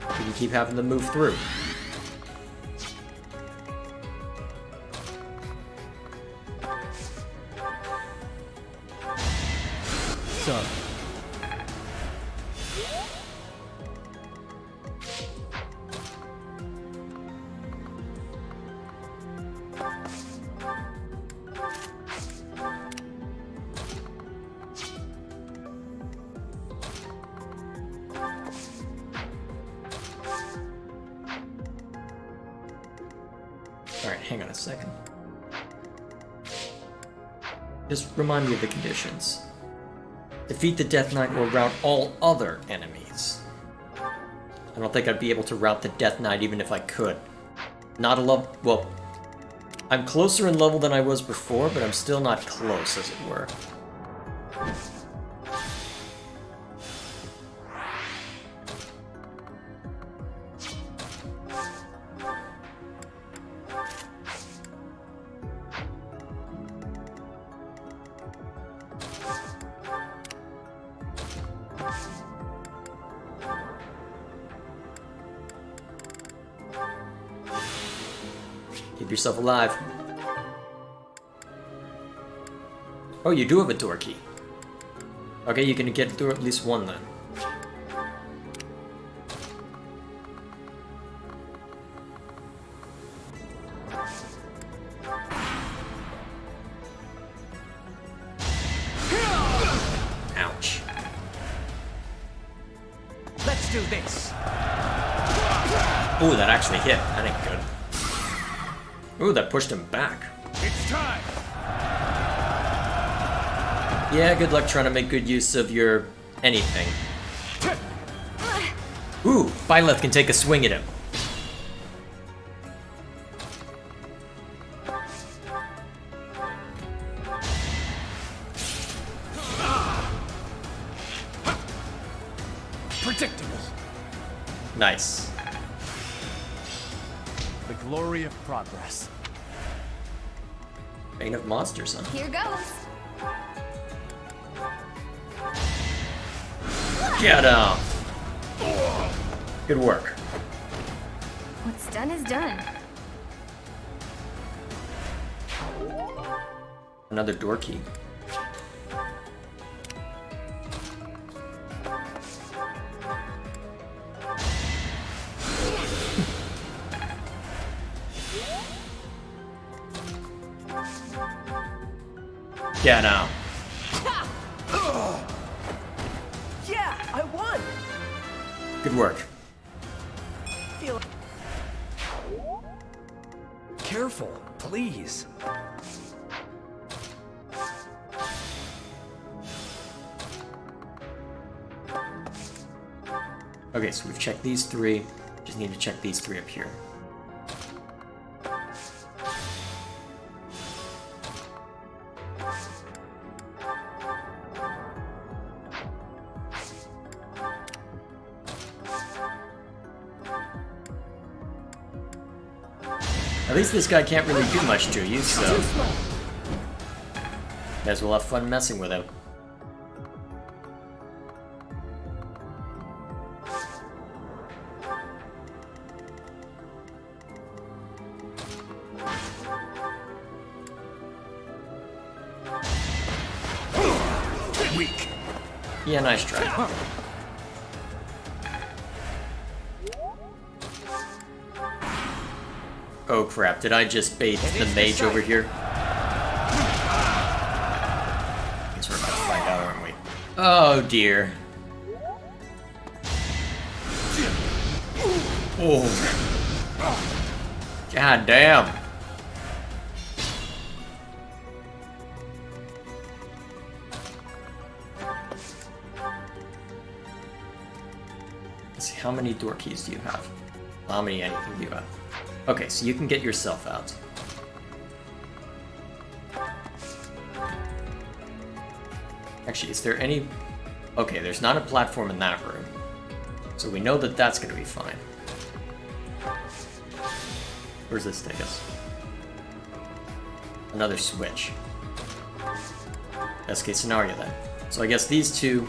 We can keep having to move through. So, Alright, hang on a second. Just remind me of the conditions. Defeat the Death Knight or rout all other enemies. I don't think I'd be able to rout the Death Knight even if I could. Not a level... well, I'm closer in level than I was before, but I'm still not close, as it were. Keep yourself alive. Oh, you do have a door key. Okay, you can get through at least one then. Ouch. Let's do this. Ooh, that actually hit. That ain't good. Ooh, that pushed him back. It's time. Yeah, good luck trying to make good use of your anything. Ooh, Byleth can take a swing at him. Predictable. Nice. The glory of progress. Bane of monsters, huh? Here goes. Get him! Good work. What's done is done. Another door key. Get out. Yeah, I won. Good work. Feel Careful, please. Okay, so we've checked these three. Just need to check these three up here. At least this guy can't really do much to you, so... Might as well have fun messing with him. Weak. Yeah, nice try. Oh crap, did I just bait the mage over here? Guess we're about to find out, aren't we? Oh dear. Oh. God damn. Let's see, how many door keys do you have? How many anything do you have? Okay, so you can get yourself out. Actually, is there any... Okay, there's not a platform in that room. So we know that that's going to be fine. Where's this take us? Another switch. Best case scenario then. So I guess these two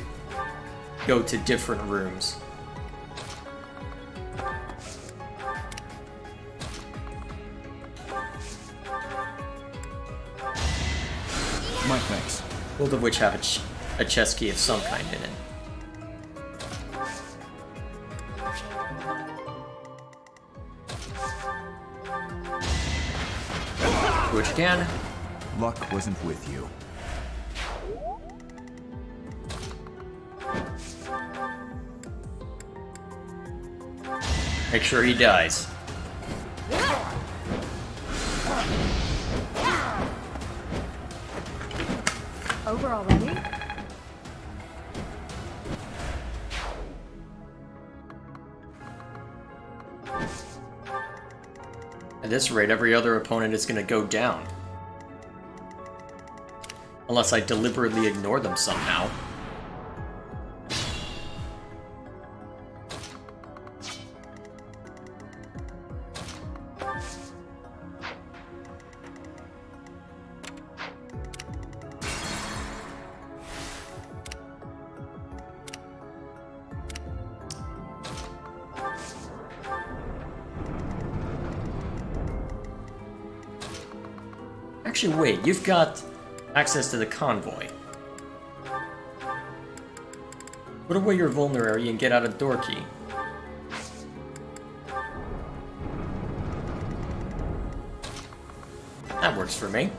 go to different rooms. My thanks. Both of which have a chest key of some kind in it. Do what you can. Luck wasn't with you. Make sure he dies. Over already? At this rate, every other opponent is going to go down. Unless I deliberately ignore them somehow. Actually, wait, you've got access to the convoy. Put away your vulnerary and get out a door key. That works for me.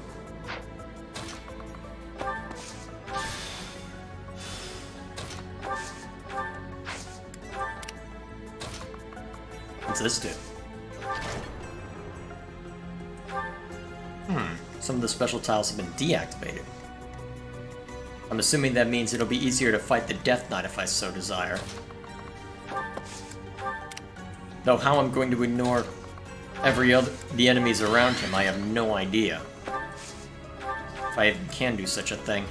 What's this do? Some of the special tiles have been deactivated. I'm assuming that means it'll be easier to fight the Death Knight if I so desire. Though how I'm going to ignore the enemies around him, I have no idea. If I even can do such a thing.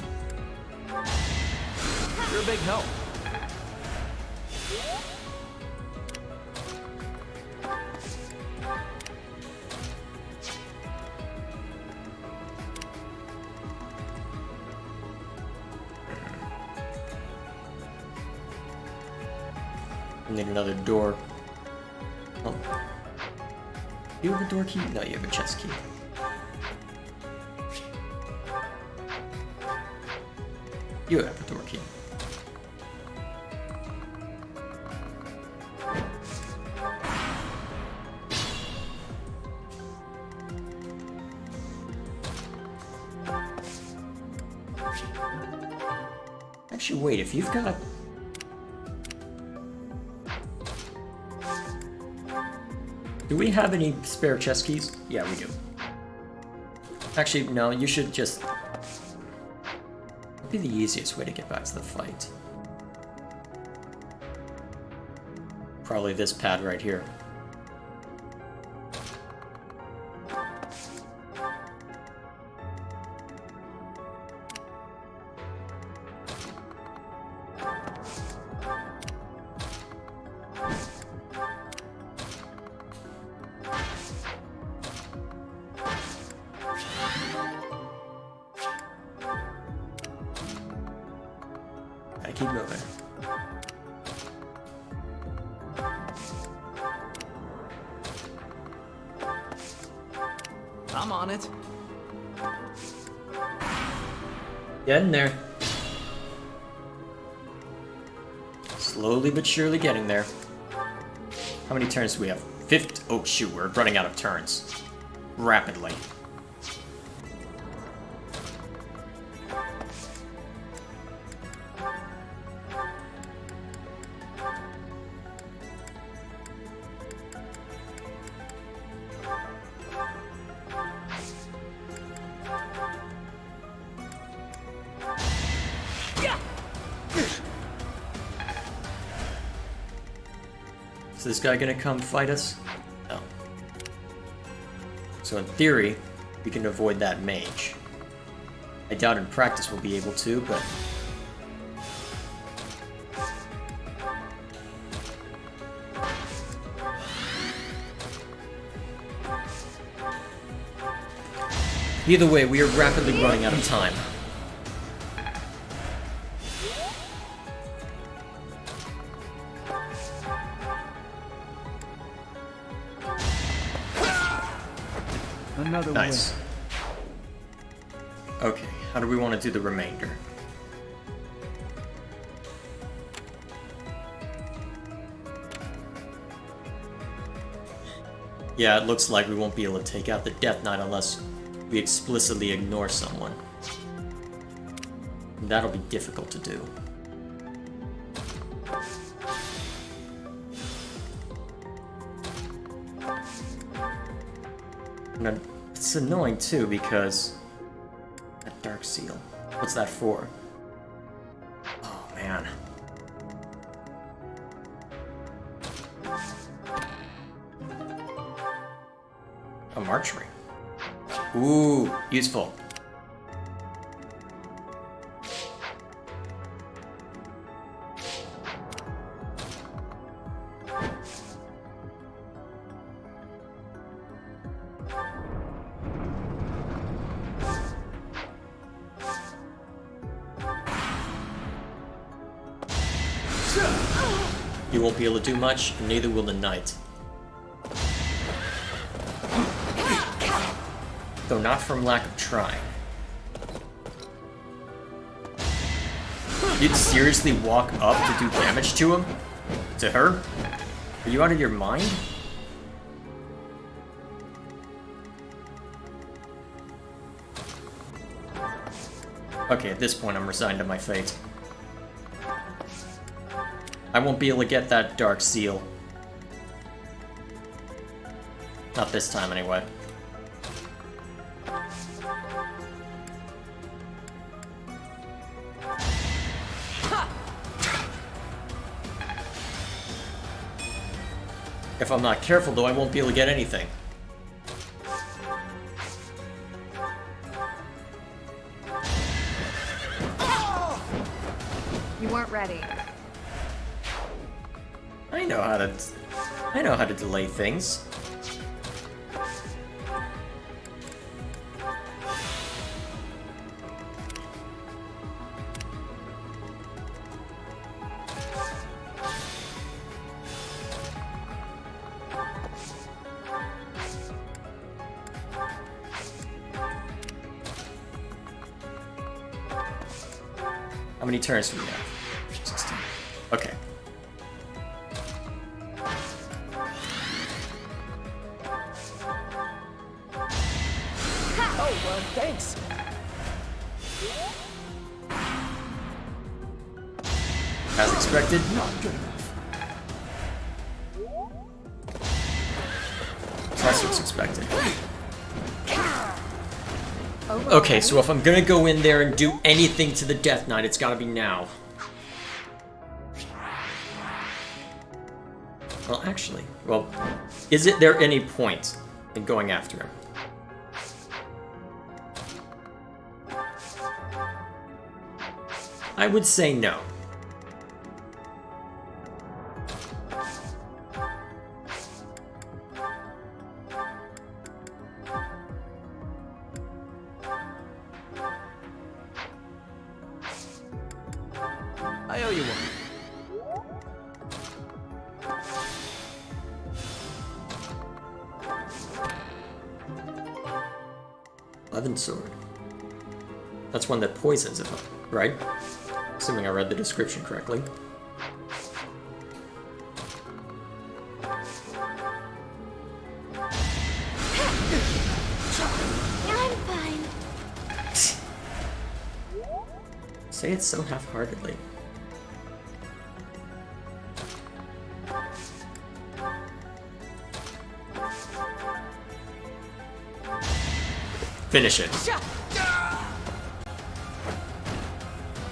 You're a big help. I need another door. Oh. You have a door key? No, you have a chest key. You have a door key. Actually, wait, if you've got... Do we have any spare chest keys? Yeah, we do. Actually, no, you should just... That'd be the easiest way to get back to the fight. Probably this pad right here. I keep moving. I'm on it. Getting there. Slowly but surely getting there. How many turns do we have? 50. Oh shoot, we're running out of turns. Rapidly. Is this guy gonna come fight us? No. So in theory, we can avoid that mage. I doubt in practice we'll be able to, but... Either way, we are rapidly running out of time. Another nice. Okay, how do we want to do the remainder? Yeah, it looks like we won't be able to take out the Death Knight unless we explicitly ignore someone. And that'll be difficult to do. And it's annoying too because that Dark Seal. What's that for? Oh man. A March ring. Ooh, useful. You won't be able to do much, and neither will the knight. Though not from lack of trying. You'd seriously walk up to do damage to him? To her? Are you out of your mind? Okay, at this point I'm resigned to my fate. I won't be able to get that Dark Seal. Not this time, anyway. If I'm not careful, though, I won't be able to get anything. You weren't ready. I know how to delay things. How many turns do we have? 16. Okay. Oh, well, thanks. As expected. Not good enough. That's what's expected. Okay, so if I'm gonna go in there and do anything to the Death Knight, it's gotta be now. Well, actually, is there any point in going after him? I would say no. I owe you one. 11 sword. That's one that poisons him, right? Assuming I read the description correctly. I'm fine. Say it so half-heartedly. Finish it.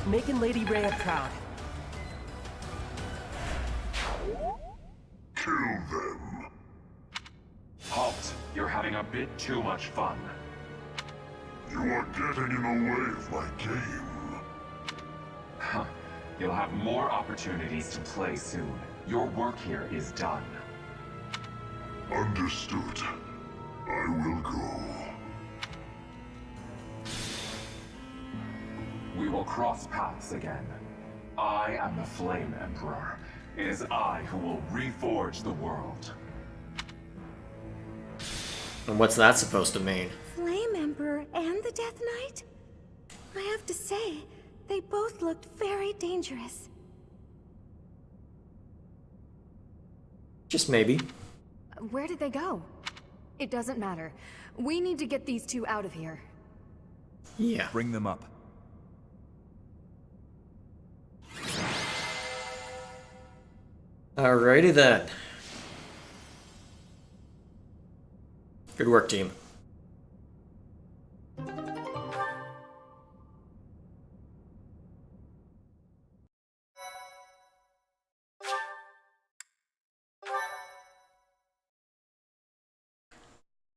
Making Lady Rhea proud. Kill them. Halt! You're having a bit too much fun. You are getting in the way of my game. Huh. You'll have more opportunities to play soon. Your work here is done. Understood. I will go. We will cross paths again. I am the Flame Emperor. It is I who will reforge the world. And what's that supposed to mean? Flame Emperor and the Death Knight? I have to say, they both looked very dangerous. Just maybe. Where did they go? It doesn't matter. We need to get these two out of here. Yeah. Bring them up. Alrighty then. Good work, team.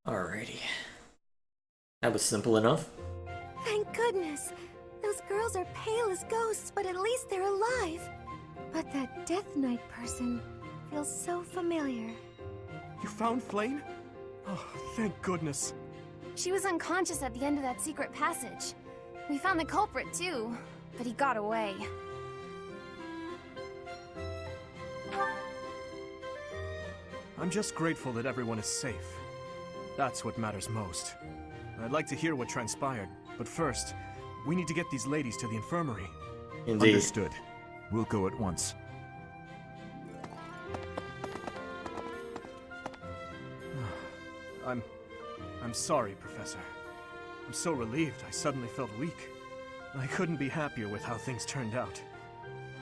Alrighty. That was simple enough. Thank goodness. Those girls are pale as ghosts, but at least they're alive. But that Death Knight person feels so familiar. You found Flame? Oh, thank goodness. She was unconscious at the end of that secret passage. We found the culprit too, but he got away. I'm just grateful that everyone is safe. That's what matters most. I'd like to hear what transpired, but first, we need to get these ladies to the infirmary. Indeed. Understood. We'll go at once. I'm sorry, Professor. I'm so relieved I suddenly felt weak. I couldn't be happier with how things turned out.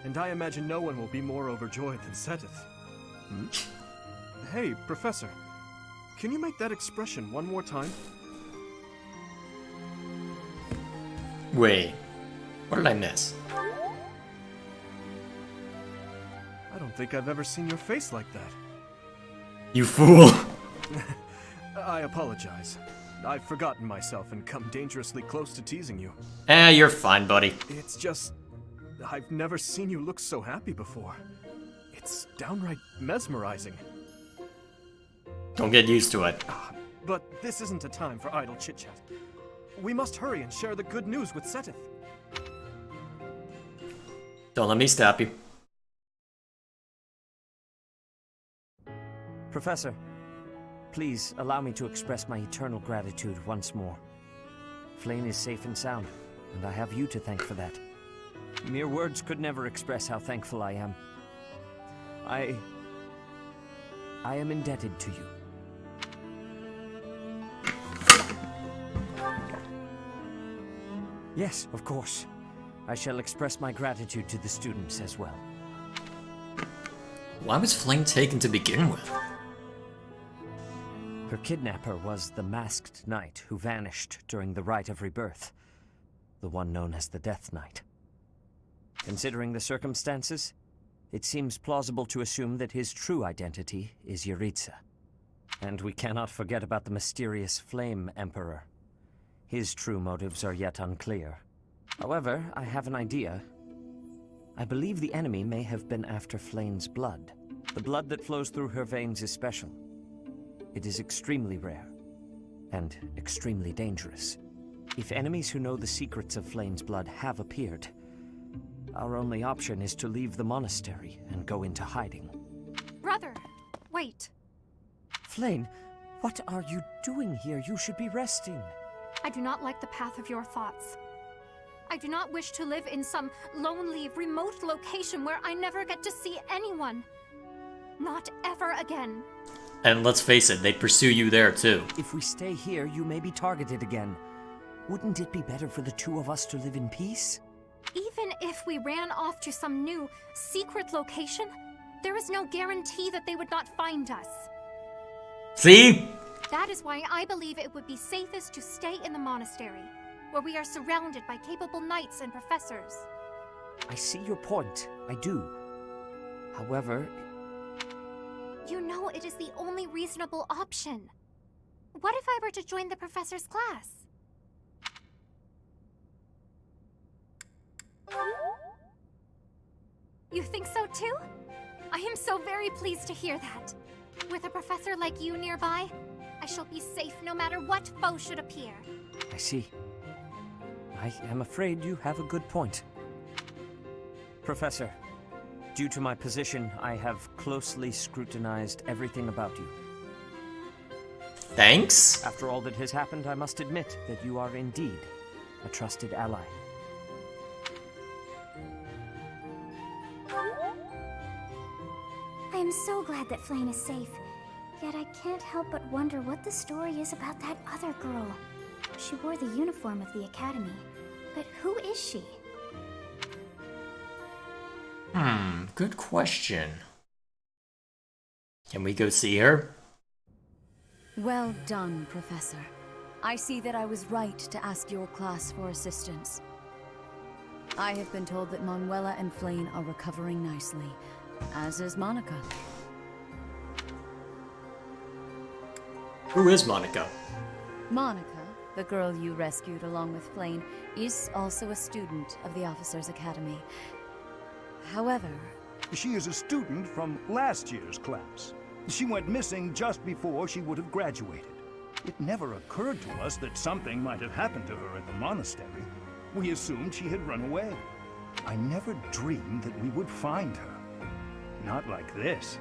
And I imagine no one will be more overjoyed than Seteth. Hmm? Hey, Professor. Can you make that expression one more time? Wait. What did I miss? I don't think I've ever seen your face like that. You fool! I apologize. I've forgotten myself and come dangerously close to teasing you. You're fine, buddy. It's just... I've never seen you look so happy before. It's downright mesmerizing. Don't get used to it. But this isn't a time for idle chit-chat. We must hurry and share the good news with Seteth. Don't let me stop you. Professor, please allow me to express my eternal gratitude once more. Flame is safe and sound, and I have you to thank for that. Mere words could never express how thankful I am. I am indebted to you. Yes, of course. I shall express my gratitude to the students as well. Why was Flame taken to begin with? Her kidnapper was the masked knight who vanished during the Rite of Rebirth, the one known as the Death Knight. Considering the circumstances, it seems plausible to assume that his true identity is Yuritsa. And we cannot forget about the mysterious Flame Emperor. His true motives are yet unclear. However, I have an idea. I believe the enemy may have been after Flame's blood. The blood that flows through her veins is special. It is extremely rare, and extremely dangerous. If enemies who know the secrets of Flame's blood have appeared, our only option is to leave the monastery and go into hiding. Brother, wait. Flame, what are you doing here? You should be resting. I do not like the path of your thoughts. I do not wish to live in some lonely, remote location where I never get to see anyone. Not ever again. And let's face it, they'd pursue you there too. If we stay here, you may be targeted again. Wouldn't it be better for the two of us to live in peace? Even if we ran off to some new, secret location, there is no guarantee that they would not find us. See? That is why I believe it would be safest to stay in the monastery, where we are surrounded by capable knights and professors. I see your point. I do. However... You it is the only reasonable option. What if I were to join the professor's class? You think so too? I am so very pleased to hear that. With a professor like you nearby, I shall be safe no matter what foe should appear. I see. I am afraid you have a good point. Professor, due to my position, I have closely scrutinized everything about you. Thanks? After all that has happened, I must admit that you are indeed a trusted ally. I am so glad that Flame is safe. Yet I can't help but wonder what the story is about that other girl. She wore the uniform of the academy. But who is she? Good question. Can we go see her? Well done, Professor. I see that I was right to ask your class for assistance. I have been told that Manuela and Flame are recovering nicely, as is Monica. Who is Monica? Monica, the girl you rescued along with Flame, is also a student of the Officers' Academy. However... She is a student from last year's class. She went missing just before she would have graduated. It never occurred to us that something might have happened to her at the monastery. We assumed she had run away. I never dreamed that we would find her. Not like this.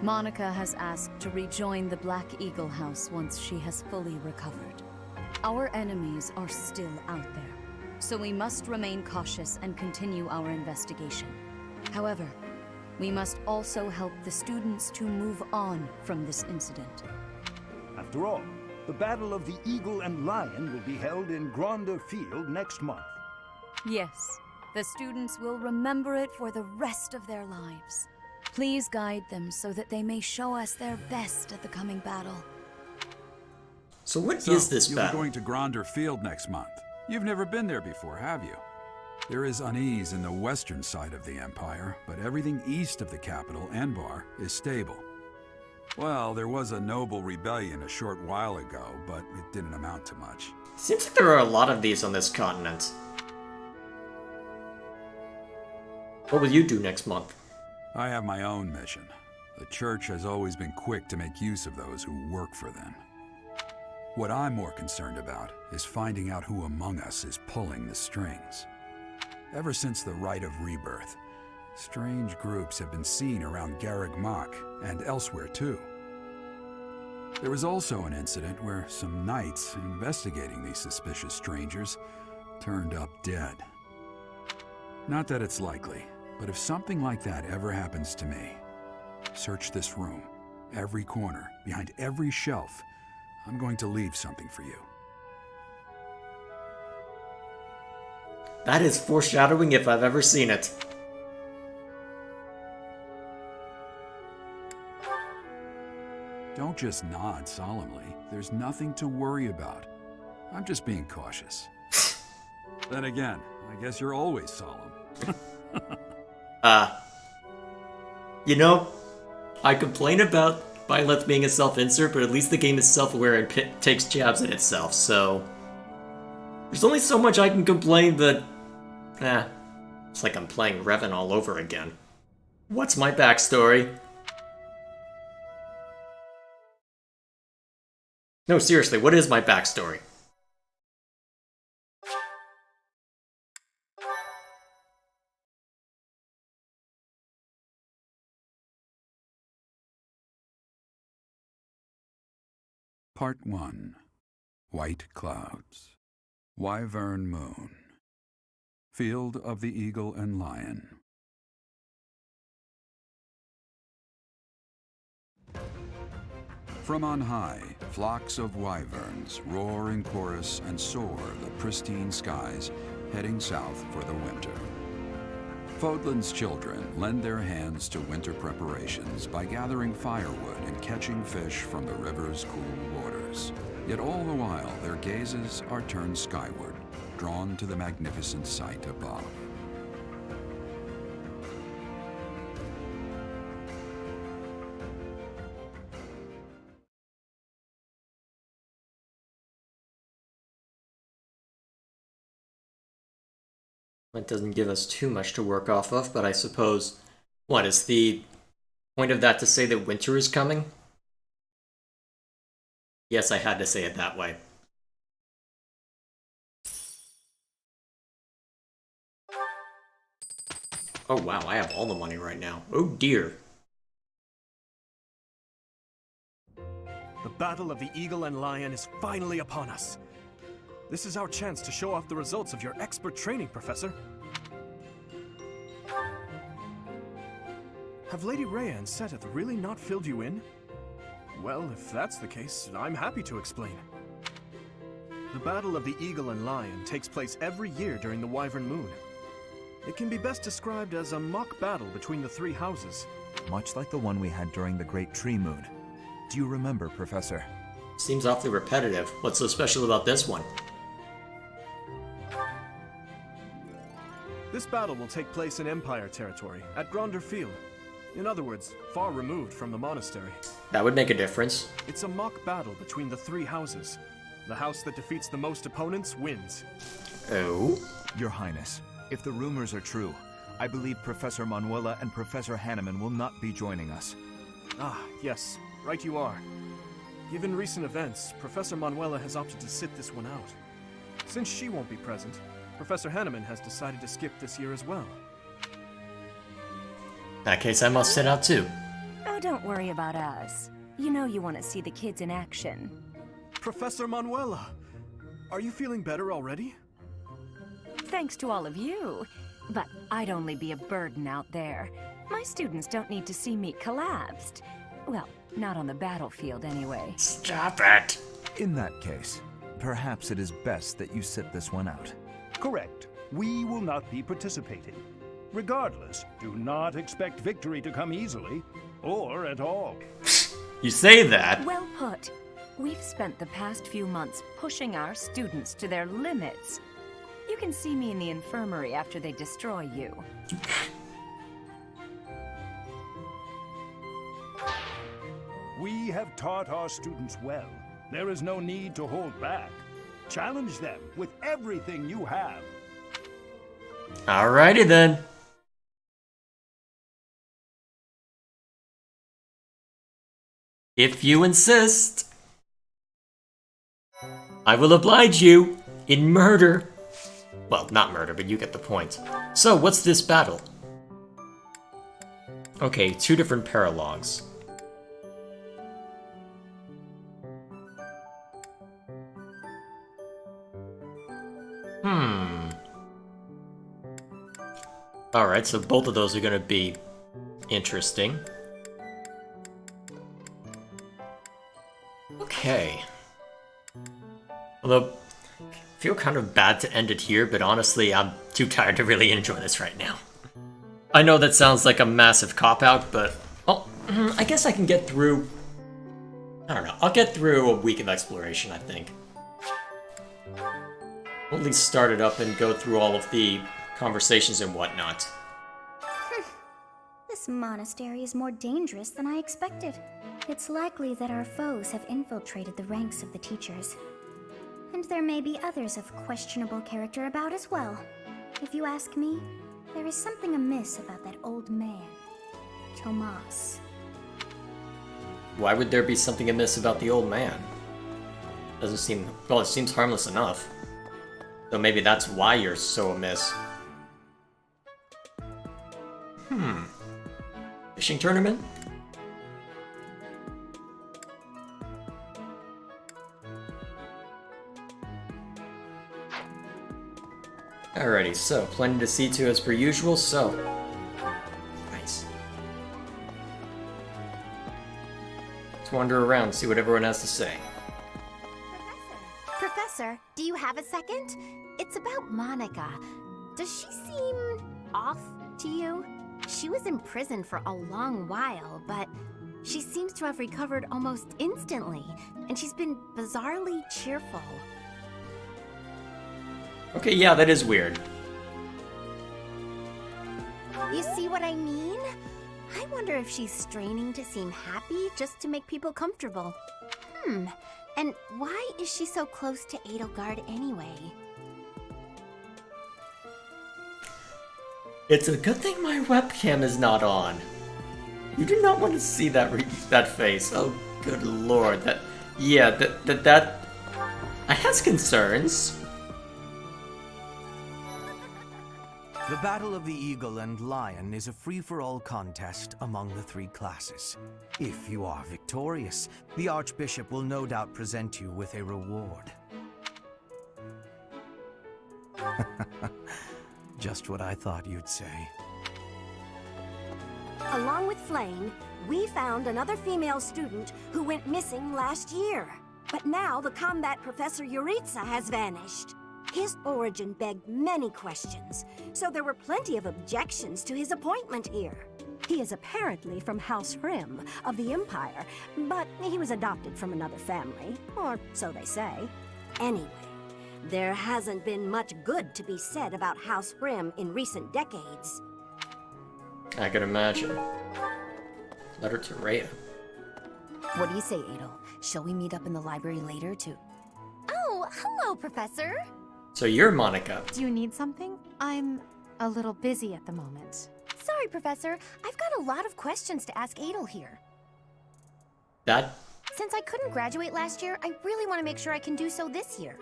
Monica has asked to rejoin the Black Eagle House once she has fully recovered. Our enemies are still out there, so we must remain cautious and continue our investigation. However, we must also help the students to move on from this incident. After all, the Battle of the Eagle and Lion will be held in Gronder Field next month. Yes, the students will remember it for the rest of their lives. Please guide them so that they may show us their best at the coming battle. So what is this battle? battle? You're going to Gronder Field next month. You've never been there before, have you? There is unease in the western side of the Empire, but everything east of the capital, Enbar, is stable. Well, there was a noble rebellion a short while ago, but it didn't amount to much. Seems like there are a lot of these on this continent. What will you do next month? I have my own mission. The Church has always been quick to make use of those who work for them. What I'm more concerned about is finding out who among us is pulling the strings. Ever since the Rite of Rebirth, strange groups have been seen around Garreg Mach and elsewhere too. There was also an incident where some knights investigating these suspicious strangers turned up dead. Not that it's likely, but if something like that ever happens to me, search this room, every corner, behind every shelf. I'm going to leave something for you. That is foreshadowing if I've ever seen it. Don't just nod solemnly. There's nothing to worry about. I'm just being cautious. Then again, I guess you're always solemn. You know, I complain about Byleth being a self-insert, but at least the game is self-aware and takes jabs at itself, so... There's only so much I can complain, but... it's like I'm playing Revan all over again. What's my backstory? No, seriously, what is my backstory? Part 1. White Clouds. Wyvern Moon. Field of the Eagle and Lion. From on high, flocks of wyverns roar in chorus and soar the pristine skies, heading south for the winter. Fodlan's children lend their hands to winter preparations by gathering firewood and catching fish from the river's cool waters. Yet all the while, their gazes are turned skyward, drawn to the magnificent sight above. That doesn't give us too much to work off of, but I suppose... What, is the point of that to say that winter is coming? Yes, I had to say it that way. Oh wow, I have all the money right now. Oh dear. The battle of the Eagle and Lion is finally upon us. This is our chance to show off the results of your expert training, Professor. Have Lady Rhea and Seteth really not filled you in? Well, if that's the case, I'm happy to explain. The Battle of the Eagle and Lion takes place every year during the Wyvern Moon. It can be best described as a mock battle between the three houses. Much like the one we had during the Great Tree Moon. Do you remember, Professor? Seems awfully repetitive. What's so special about this one? This battle will take place in Empire territory, at Gronder Field. In other words, far removed from the monastery. That would make a difference. It's a mock battle between the three houses. The house that defeats the most opponents wins. Oh? Your Highness, if the rumors are true, I believe Professor Manuela and Professor Hanneman will not be joining us. Ah, yes. Right you are. Given recent events, Professor Manuela has opted to sit this one out. Since she won't be present, Professor Hanneman has decided to skip this year as well. In that case, I must sit out too. Oh, don't worry about us. You know you want to see the kids in action. Professor Manuela! Are you feeling better already? Thanks to all of you. But I'd only be a burden out there. My students don't need to see me collapsed. Well, not on the battlefield anyway. Stop it! In that case, perhaps it is best that you sit this one out. Correct. We will not be participating. Regardless, do not expect victory to come easily, or at all. You say that? Well put. We've spent the past few months pushing our students to their limits. You can see me in the infirmary after they destroy you. We have taught our students well. There is no need to hold back. Challenge them with everything you have. Alrighty then. If you insist. I will oblige you in murder. Well, not murder, but you get the point. So, what's this battle? Okay, 2 different paralogs. Alright, so both of those are gonna be interesting. Okay. Although, I feel kind of bad to end it here, but honestly, I'm too tired to really enjoy this right now. I know that sounds like a massive cop-out, but... Oh, I guess I can get through... I don't know, I'll get through a week of exploration, I think. We'll at least start it up and go through all of the conversations and whatnot. This monastery is more dangerous than I expected. It's likely that our foes have infiltrated the ranks of the teachers. And there may be others of questionable character about as well. If you ask me, there is something amiss about that old man, Tomas. Why would there be something amiss about the old man? Doesn't seem... Well, it seems harmless enough. So maybe that's why you're so amiss. Fishing tournament? Alrighty, so plenty to see to as per usual, so... Nice. Let's wander around, see what everyone has to say. Professor, do you have a second? It's about Monica. Does she seem off to you? She was in prison for a long while, but she seems to have recovered almost instantly, and she's been bizarrely cheerful. Okay, yeah, that is weird. You see what I mean? I wonder if she's straining to seem happy just to make people comfortable. And why is she so close to Edelgard anyway? It's a good thing my webcam is not on. You do not want to see that face. Oh, good lord. That I has concerns. The Battle of the Eagle and Lion is a free-for-all contest among the 3 classes. If you are victorious, the Archbishop will no doubt present you with a reward. Just what I thought you'd say. Along with Flame, we found another female student who went missing last year. But now the combat professor Yuritsa has vanished. His origin begged many questions, so there were plenty of objections to his appointment here. He is apparently from House Hrim of the Empire, but he was adopted from another family, or so they say. Anyway, there hasn't been much good to be said about House Hrim in recent decades. I can imagine. Letter to Rhea. What do you say, Adel? Shall we meet up in the library later to... Oh, hello, Professor! So you're Monica. Do you need something? I'm a little busy at the moment. Sorry, Professor. I've got a lot of questions to ask Adel here. That? Since I couldn't graduate last year, I really want to make sure I can do so this year.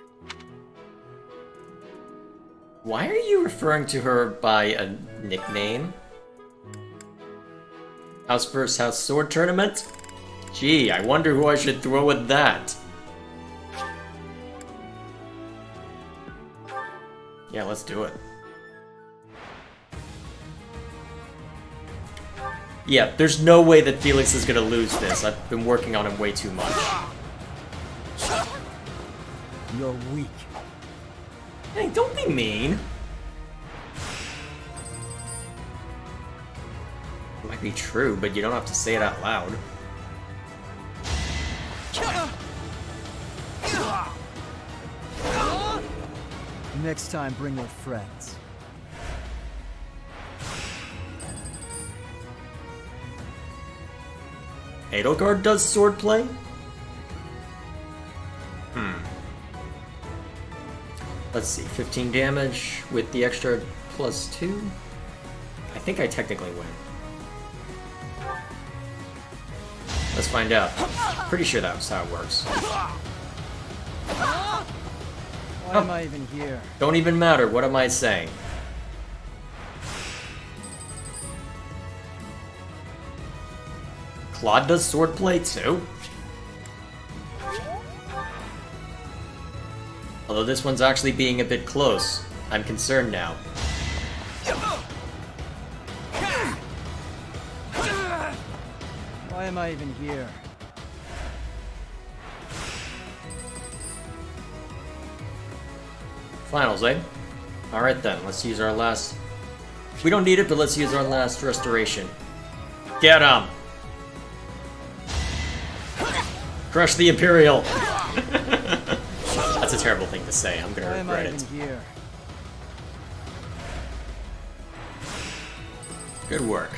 Why are you referring to her by a nickname? House vs. House Sword Tournament? Gee, I wonder who I should throw with that. Yeah, let's do it. Yeah, there's no way that Felix is gonna lose this. I've been working on him way too much. You're weak. Hey, don't be mean. It might be true, but you don't have to say it out loud. Next time, bring your friends. Edelgard does swordplay? Let's see, 15 damage with the extra +2? I think I technically win. Let's find out. Pretty sure that's how it works. Why am I even here? Don't even matter, what am I saying? Claude does swordplay too? Although this one's actually being a bit close. I'm concerned now. Why am I even here? Finals, eh? Alright then, let's use our last... We don't need it, but let's use our last restoration. Get him! Crush the Imperial! That's a terrible thing to say, I'm gonna regret it. Here? Good work.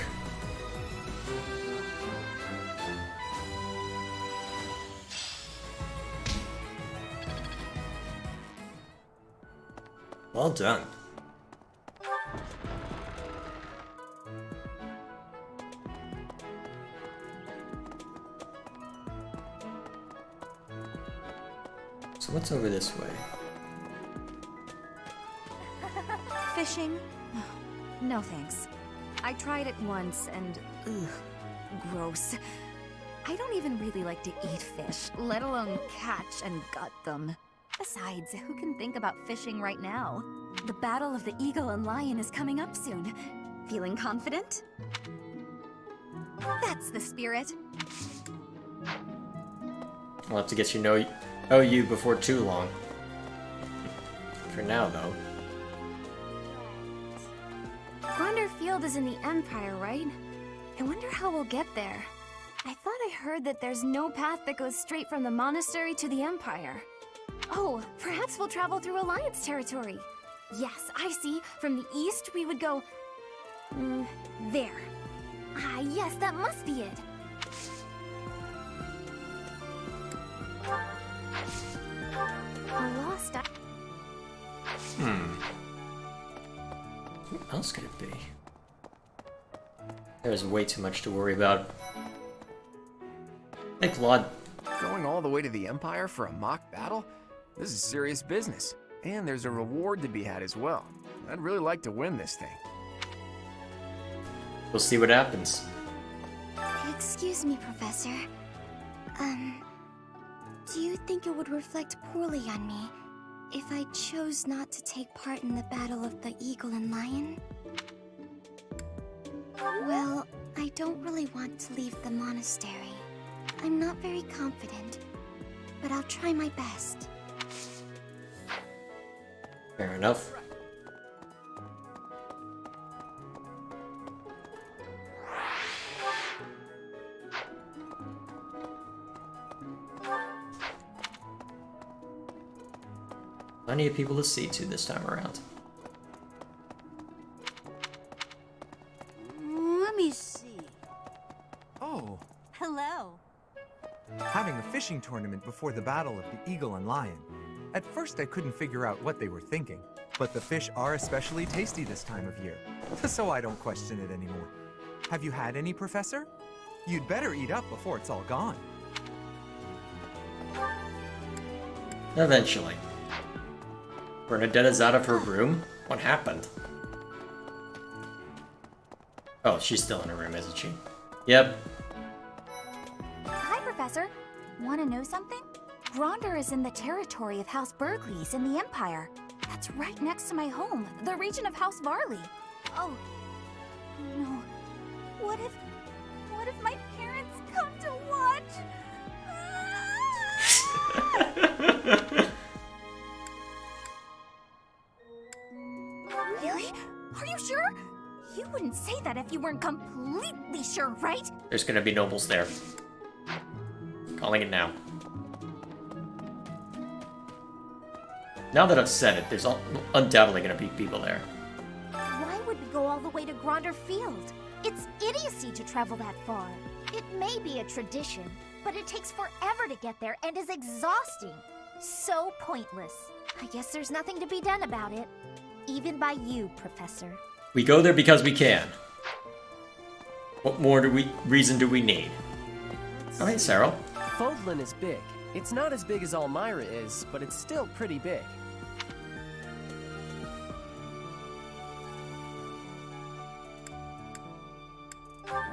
Well done. So what's over this way? Fishing? No thanks. I tried it once and ugh, gross. I don't even really like to eat fish, let alone catch and gut them. Besides, who can think about fishing right now? The Battle of the Eagle and Lion is coming up soon. Feeling confident? That's the spirit. I'll have to get you know you before too long. For now, though. Gronder Field is in the Empire, right? I wonder how we'll get there. I thought I heard that there's no path that goes straight from the monastery to the Empire. Oh, perhaps we'll travel through Alliance territory. Yes, I see. From the east, we would go... there. Ah, yes, that must be it. A lost... Who else could it be? There's way too much to worry about. Hey, Claude. Going all the way to the Empire for a mock battle? This is serious business. And there's a reward to be had as well. I'd really like to win this thing. We'll see what happens. Excuse me, Professor. Do you think it would reflect poorly on me if I chose not to take part in the Battle of the Eagle and Lion? Well, I don't really want to leave the monastery. I'm not very confident, but I'll try my best. Fair enough. Plenty of people to see to this time around. Let me see. Oh, Hello. having a fishing tournament before the Battle of the Eagle and Lion. At first I couldn't figure out what they were thinking, but the fish are especially tasty this time of year, so I don't question it anymore. Have you had any, Professor? You'd better eat up before it's all gone. Eventually. Bernadetta's out of her room? What happened? Oh, she's still in her room, isn't she? Yep. Hi, Professor. Want to know something? Gronder is in the territory of House Burgleys in the Empire. That's right next to my home, the region of House Varley. Oh, no. What if my parents come to watch? Really? Are you sure? You wouldn't say that if you weren't completely sure, right? There's gonna be nobles there. Calling it now. Now that I've said it, there's undoubtedly gonna be people there. Why would we go all the way to Gronder Field? It's idiocy to travel that far. It may be a tradition, but it takes forever to get there and is exhausting. So pointless. I guess there's nothing to be done about it. Even by you, Professor. We go there because we can. What more reason do we need? Oh, hey, Cyril. Fodlan is big. It's not as big as Almyra is, but it's still pretty big.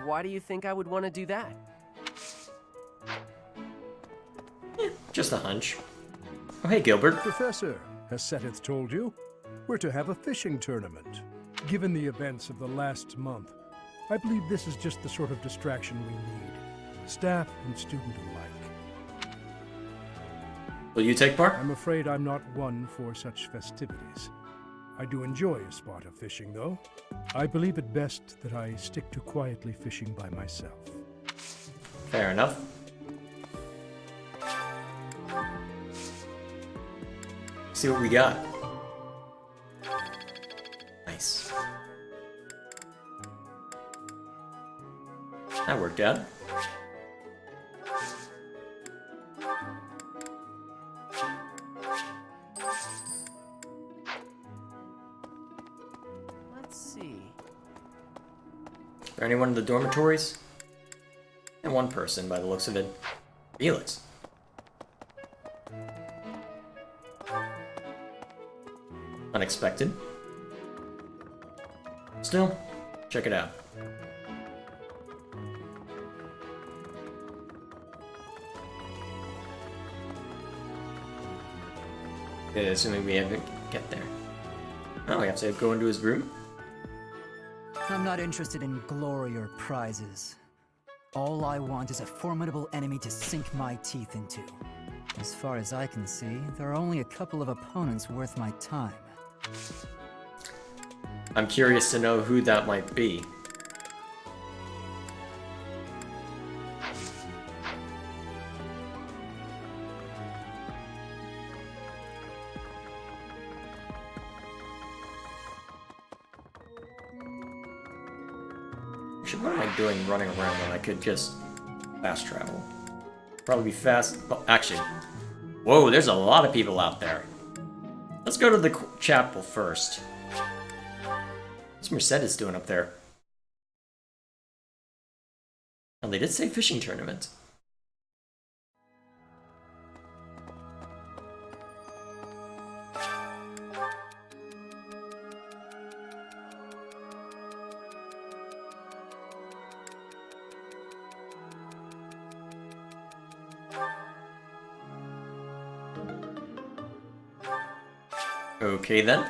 Why do you think I would want to do that? Just a hunch. Oh, hey, Gilbert. Professor, has Seteth told you? We're to have a fishing tournament. Given the events of the last month, I believe this is just the sort of distraction we need. Staff and student alike. Will you take part? I'm afraid I'm not one for such festivities. I do enjoy a spot of fishing, though. I believe it best that I stick to quietly fishing by myself. Fair enough. See what we got. Nice. That worked out. Let's see. Is there anyone in the dormitories? And one person, by the looks of it. Felix. Unexpected. Still, check it out. Assuming we have to get there. Oh, we have to go into his room? I'm not interested in glory or prizes. All I want is a formidable enemy to sink my teeth into. As far as I can see, there are only a couple of opponents worth my time. I'm curious to know who that might be. Actually, what am I doing running around when I could just fast travel? Probably be fast. Oh, actually, whoa, there's a lot of people out there. Let's go to the chapel first. What's Mercedes doing up there? And they did say fishing tournament. Okay then.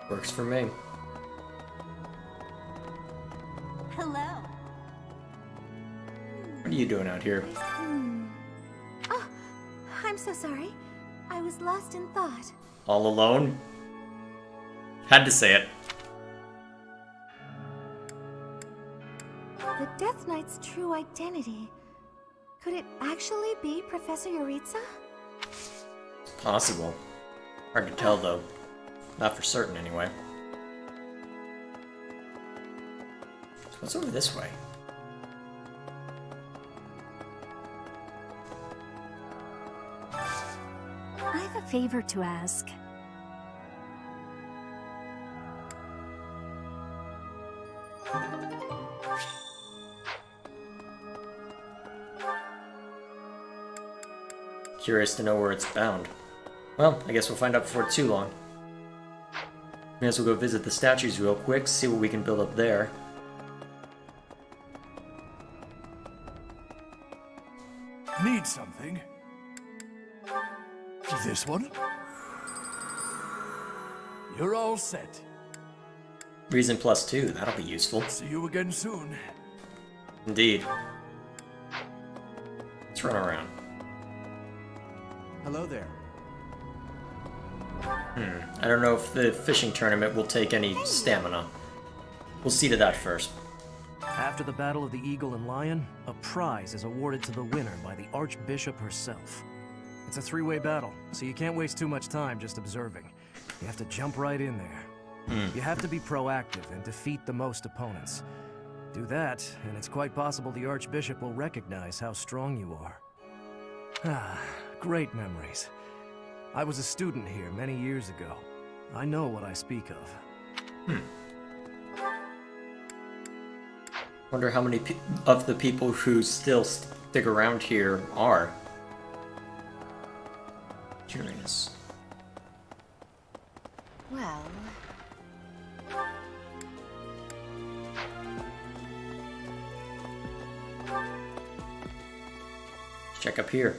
Works for me. Hello. What are you doing out here? Oh, I'm so sorry. I was lost in thought. All alone? Had to say it. The Death Knight's true identity. Could it actually be Professor Yuritsa? Possible. Hard to tell though. Not for certain anyway. So what's over this way? I have a favor to ask. Curious to know where it's bound. Well, I guess we'll find out before too long. May as well go visit the statues real quick, see what we can build up there. Need something? This one? You're all set. Reason +2, that'll be useful. See you again soon. Indeed. Let's run around. Hello there. I don't know if the fishing tournament will take any stamina. We'll see to that first. After the Battle of the Eagle and Lion, a prize is awarded to the winner by the Archbishop herself. It's a three-way battle, so you can't waste too much time just observing. You have to jump right in there. You have to be proactive and defeat the most opponents. Do that, and it's quite possible the Archbishop will recognize how strong you are. Ah, great memories. I was a student here many years ago. I know what I speak of. Wonder how many of the people who still stick around here are. Curious. Well... Check up here.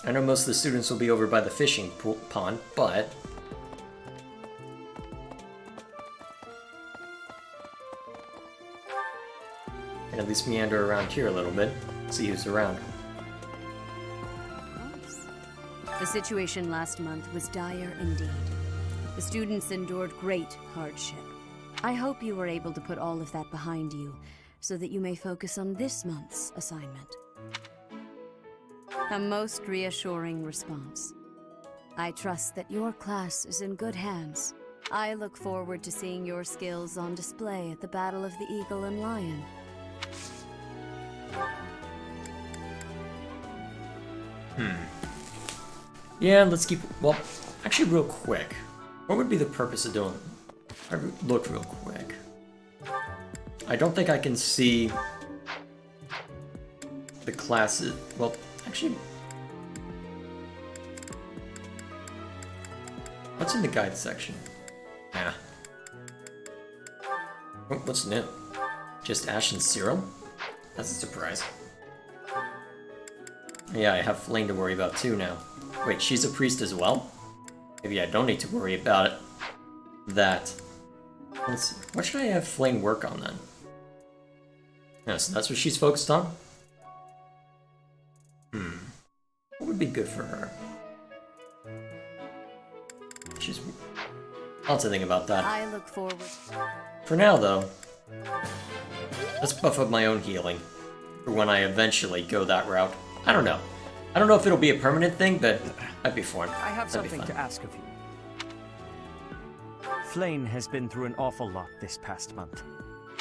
I know most of the students will be over by the fishing pond, but... and at least meander around here a little bit, see who's around. The situation last month was dire indeed. The students endured great hardship. I hope you were able to put all of that behind you, so that you may focus on this month's assignment. A most reassuring response. I trust that your class is in good hands. I look forward to seeing your skills on display at the Battle of the Eagle and Lion. Yeah, let's keep... well, actually real quick. What would be the purpose of doing... I look real quick. I don't think I can see... the classes... well, actually... what's in the guide section? Ah. Oh, what's new? Just ash and serum? That's a surprise. Yeah, I have Flame to worry about too now. Wait, she's a priest as well? Maybe I don't need to worry about it. That. Let's see. What should I have Flame work on then? Yeah, so that's what she's focused on? What would be good for her? She's... I'll have to think about that. I look forward. For now, though, let's buff up my own healing for when I eventually go that route. I don't know. I don't know if it'll be a permanent thing, but that'd be fun. I have That'd be something fun. to ask of you. Flane has been through an awful lot this past month.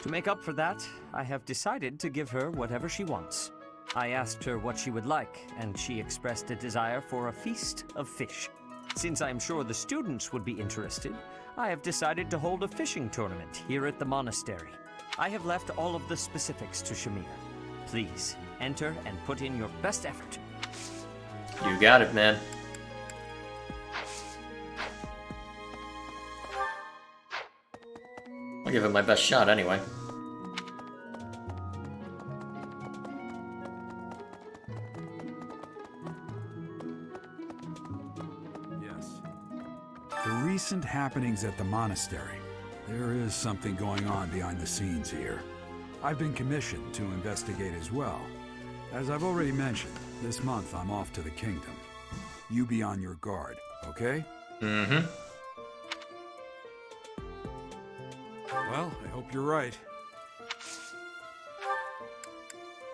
To make up for that, I have decided to give her whatever she wants. I asked her what she would like, and she expressed a desire for a feast of fish. Since I am sure the students would be interested, I have decided to hold a fishing tournament here at the monastery. I have left all of the specifics to Shamir. Please, enter and put in your best effort. You got it, man. I'll give it my best shot anyway. Yes. The recent happenings at the monastery. There is something going on behind the scenes here. I've been commissioned to investigate as well. As I've already mentioned, this month I'm off to the kingdom. You be on your guard, okay? Mm-hmm. Well, I hope you're right.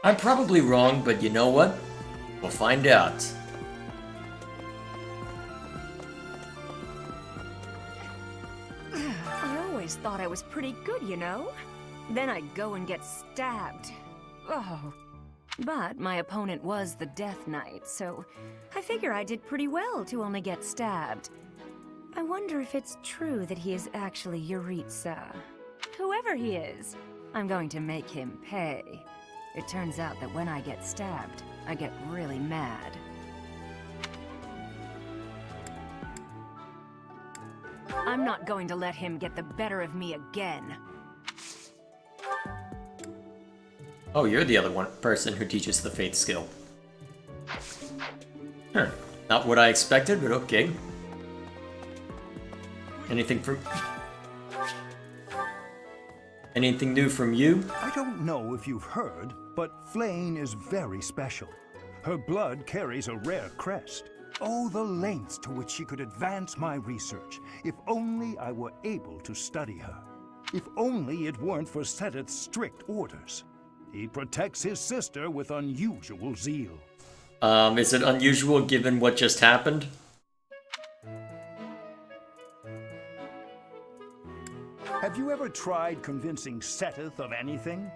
I'm probably wrong, but you know what? We'll find out. I always thought I was pretty good, you know? Then I'd go and get stabbed. Oh. But my opponent was the Death Knight, so I figure I did pretty well to only get stabbed. I wonder if it's true that he is actually Yuritsa. Whoever he is, I'm going to make him pay. It turns out that when I get stabbed, I get really mad. I'm not going to let him get the better of me again. Oh, you're the other person who teaches the faith skill. Huh. Not what I expected, but okay. Anything new from you? I don't know if you've heard, but Flane is very special. Her blood carries a rare crest. Oh, the lengths to which she could advance my research, if only I were able to study her. If only it weren't for Seteth's strict orders. He protects his sister with unusual zeal. Is it unusual given what just happened? Have you ever tried convincing Seteth of anything?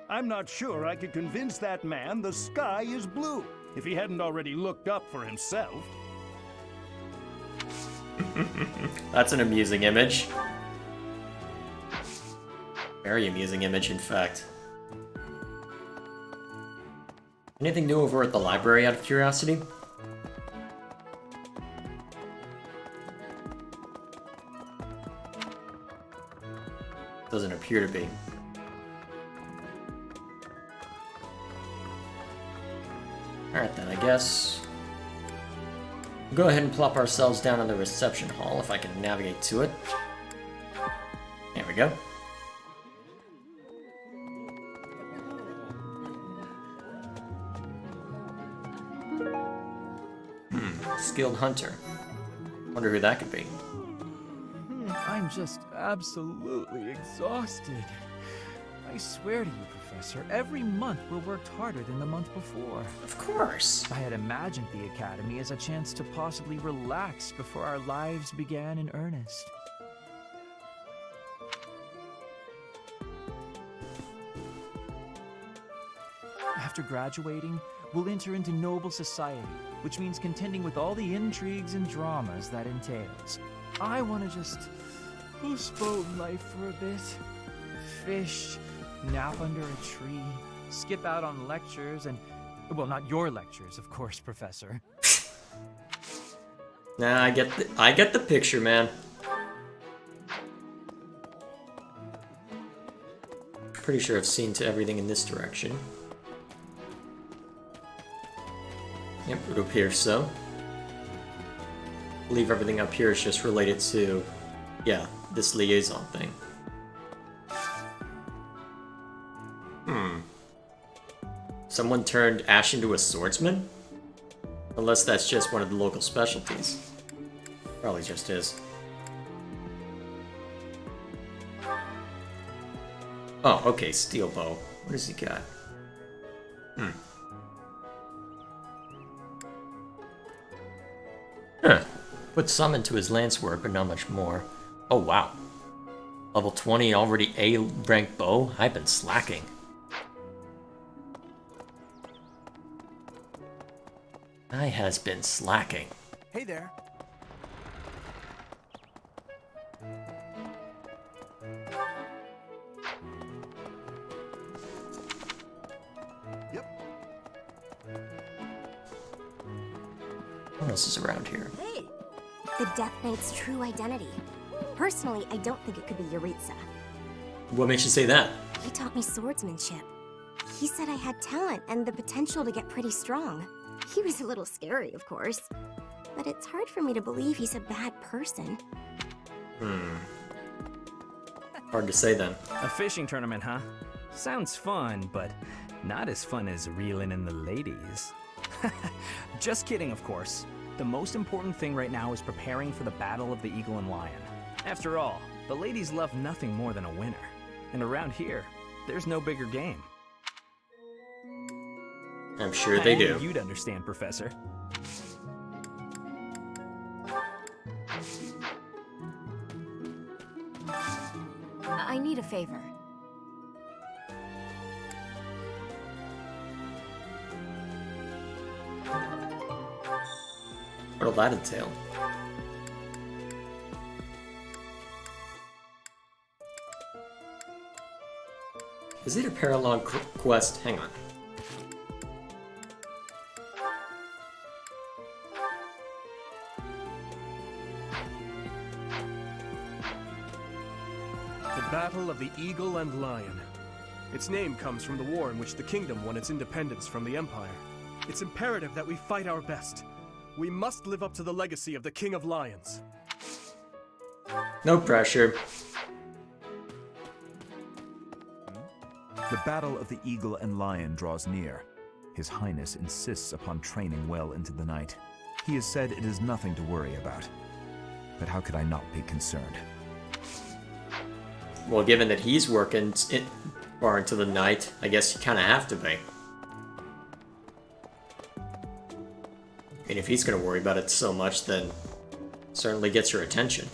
I'm not sure I could convince that man the sky is blue, if he hadn't already looked up for himself. That's an amusing image. Very amusing image, in fact. Anything new over at the library, out of curiosity? Doesn't appear to be. Alright then, I guess. We'll go ahead and plop ourselves down in the reception hall if I can navigate to it. There we go. Skilled hunter. Wonder who that could be. I'm just absolutely exhausted. I swear to you, Professor, every month we worked harder than the month before. Of course. I had imagined the Academy as a chance to possibly relax before our lives began in earnest. After graduating, we'll enter into noble society, which means contending with all the intrigues and dramas that entails. I want to just postpone life for a bit. Fish, nap under a tree, skip out on lectures, and... well, not your lectures, of course, Professor. Nah, I get the picture, man. Pretty sure I've seen to everything in this direction. Yep, it appears so. I believe everything up here is just related to, yeah, this liaison thing. Someone turned Ash into a swordsman? Unless that's just one of the local specialties. Probably just is. Oh, okay, steel bow. What does he got? Huh. Put some into his lance work, but not much more. Oh, wow. Level 20, already A-rank bow? I've been slacking. I has been slacking. Hey there. What else is around here? Hey! The Death Knight's true identity. Personally, I don't think it could be Yuritsa. What makes you say that? He taught me swordsmanship. He said I had talent and the potential to get pretty strong. He was a little scary, of course. But it's hard for me to believe he's a bad person. Hard to say then. A fishing tournament, huh? Sounds fun, but not as fun as reeling in the ladies. Just kidding, of course. The most important thing right now is preparing for the Battle of the Eagle and Lion. After all, the ladies love nothing more than a winner. And around here, there's no bigger game. I'm sure they do. You'd understand, Professor. I need a favor. What'll that entail? Is it a parallel quest? Hang on. The Battle of the Eagle and Lion. Its name comes from the war in which the kingdom won its independence from the Empire. It's imperative that we fight our best. We must live up to the legacy of the King of Lions. No pressure. The Battle of the Eagle and Lion draws near. His Highness insists upon training well into the night. He has said it is nothing to worry about. But how could I not be concerned? Well, given that he's working far into the night, I guess you kind of have to be. I mean, if he's going to worry about it so much, then it certainly gets your attention.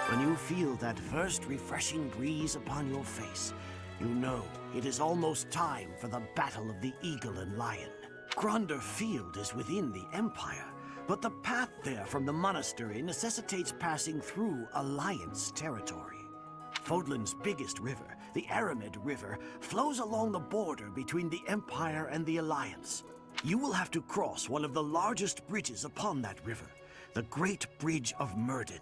When you feel that first refreshing breeze upon your face, you know it is almost time for the Battle of the Eagle and Lion. Gronder Field is within the Empire, but the path there from the monastery necessitates passing through Alliance territory. Fodlan's biggest river, the Aramid River, flows along the border between the Empire and the Alliance. You will have to cross one of the largest bridges upon that river, the Great Bridge of Myrden.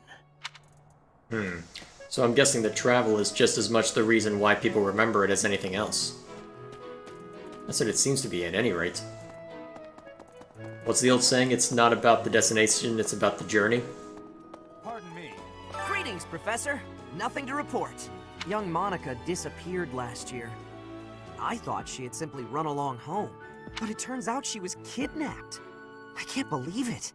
So I'm guessing that travel is just as much the reason why people remember it as anything else. That's what it seems to be at any rate. What's the old saying? It's not about the destination, it's about the journey. Pardon me. Greetings, Professor. Nothing to report. Young Monica disappeared last year. I thought she had simply run along home, but it turns out she was kidnapped. I can't believe it.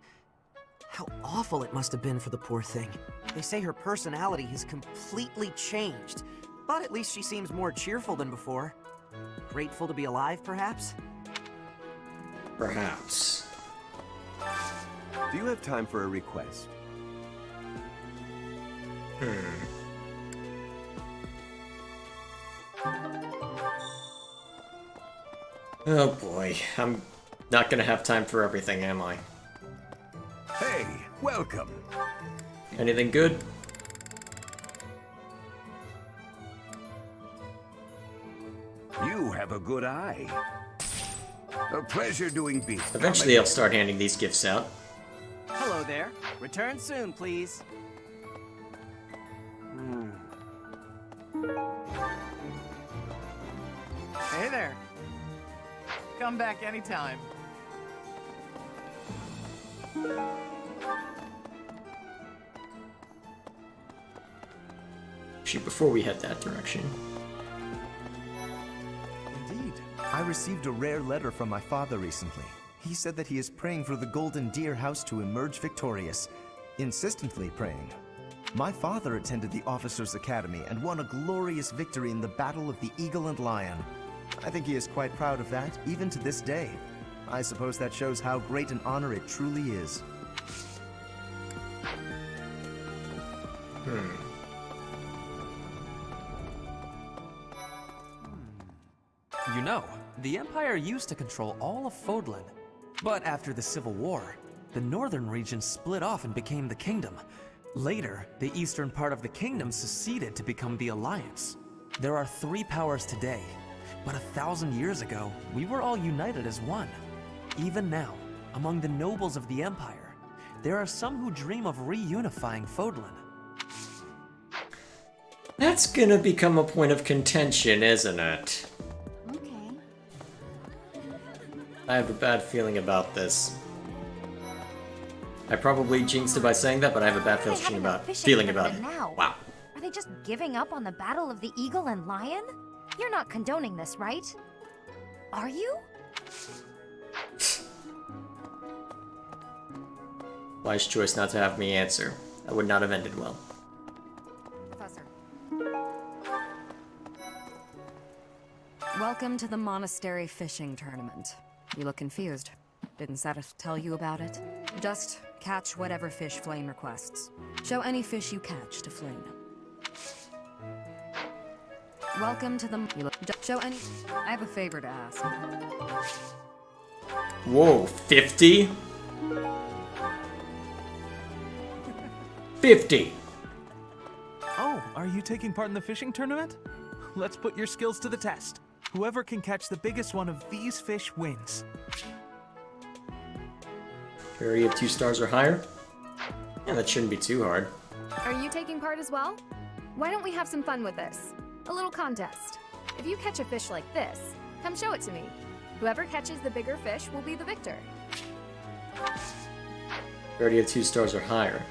How awful it must have been for the poor thing. They say her personality has completely changed, but at least she seems more cheerful than before. Grateful to be alive, perhaps? Perhaps. Do you have time for a request? Oh boy, I'm not gonna have time for everything, am I? Hey, welcome. Anything good? You have a good eye. A pleasure doing business. Eventually I'll start handing these gifts out. Hello there. Return soon, please. Hey there. Come back anytime. Actually, before we head that direction. Indeed. I received a rare letter from my father recently. He said that he is praying for the Golden Deer House to emerge victorious. Insistently praying. My father attended the Officers' Academy and won a glorious victory in the Battle of the Eagle and Lion. I think he is quite proud of that, even to this day. I suppose that shows how great an honor it truly is. You know, the Empire used to control all of Fodlan. But after the Civil War, the northern region split off and became the Kingdom. Later, the eastern part of the Kingdom seceded to become the Alliance. There are 3 powers today, but 1,000 years ago, we were all united as one. Even now, among the nobles of the Empire, there are some who dream of reunifying Fodlan. That's gonna become a point of contention, isn't it? Okay. I have a bad feeling about this. I probably jinxed it by saying that, but I have a bad feeling about it. Now. Wow. Are they just giving up on the Battle of the Eagle and Lion? You're not condoning this, right? Are you? Wise choice not to have me answer. That would not have ended well. Professor. Welcome to the Monastery Fishing Tournament. You look confused. Didn't Satis tell you about it? Just catch whatever fish Flame requests. Show any fish you catch to Flame. Welcome to the... Show any... I have a favor to ask. Whoa, 50? 50! Oh, are you taking part in the fishing tournament? Let's put your skills to the test. Whoever can catch the biggest one of these fish wins. Rarity of 2 stars or higher? Yeah, that shouldn't be too hard. Are you taking part as well? Why don't we have some fun with this? A little contest. If you catch a fish like this, come show it to me. Whoever catches the bigger fish will be the victor. Rarity of 2 stars or higher.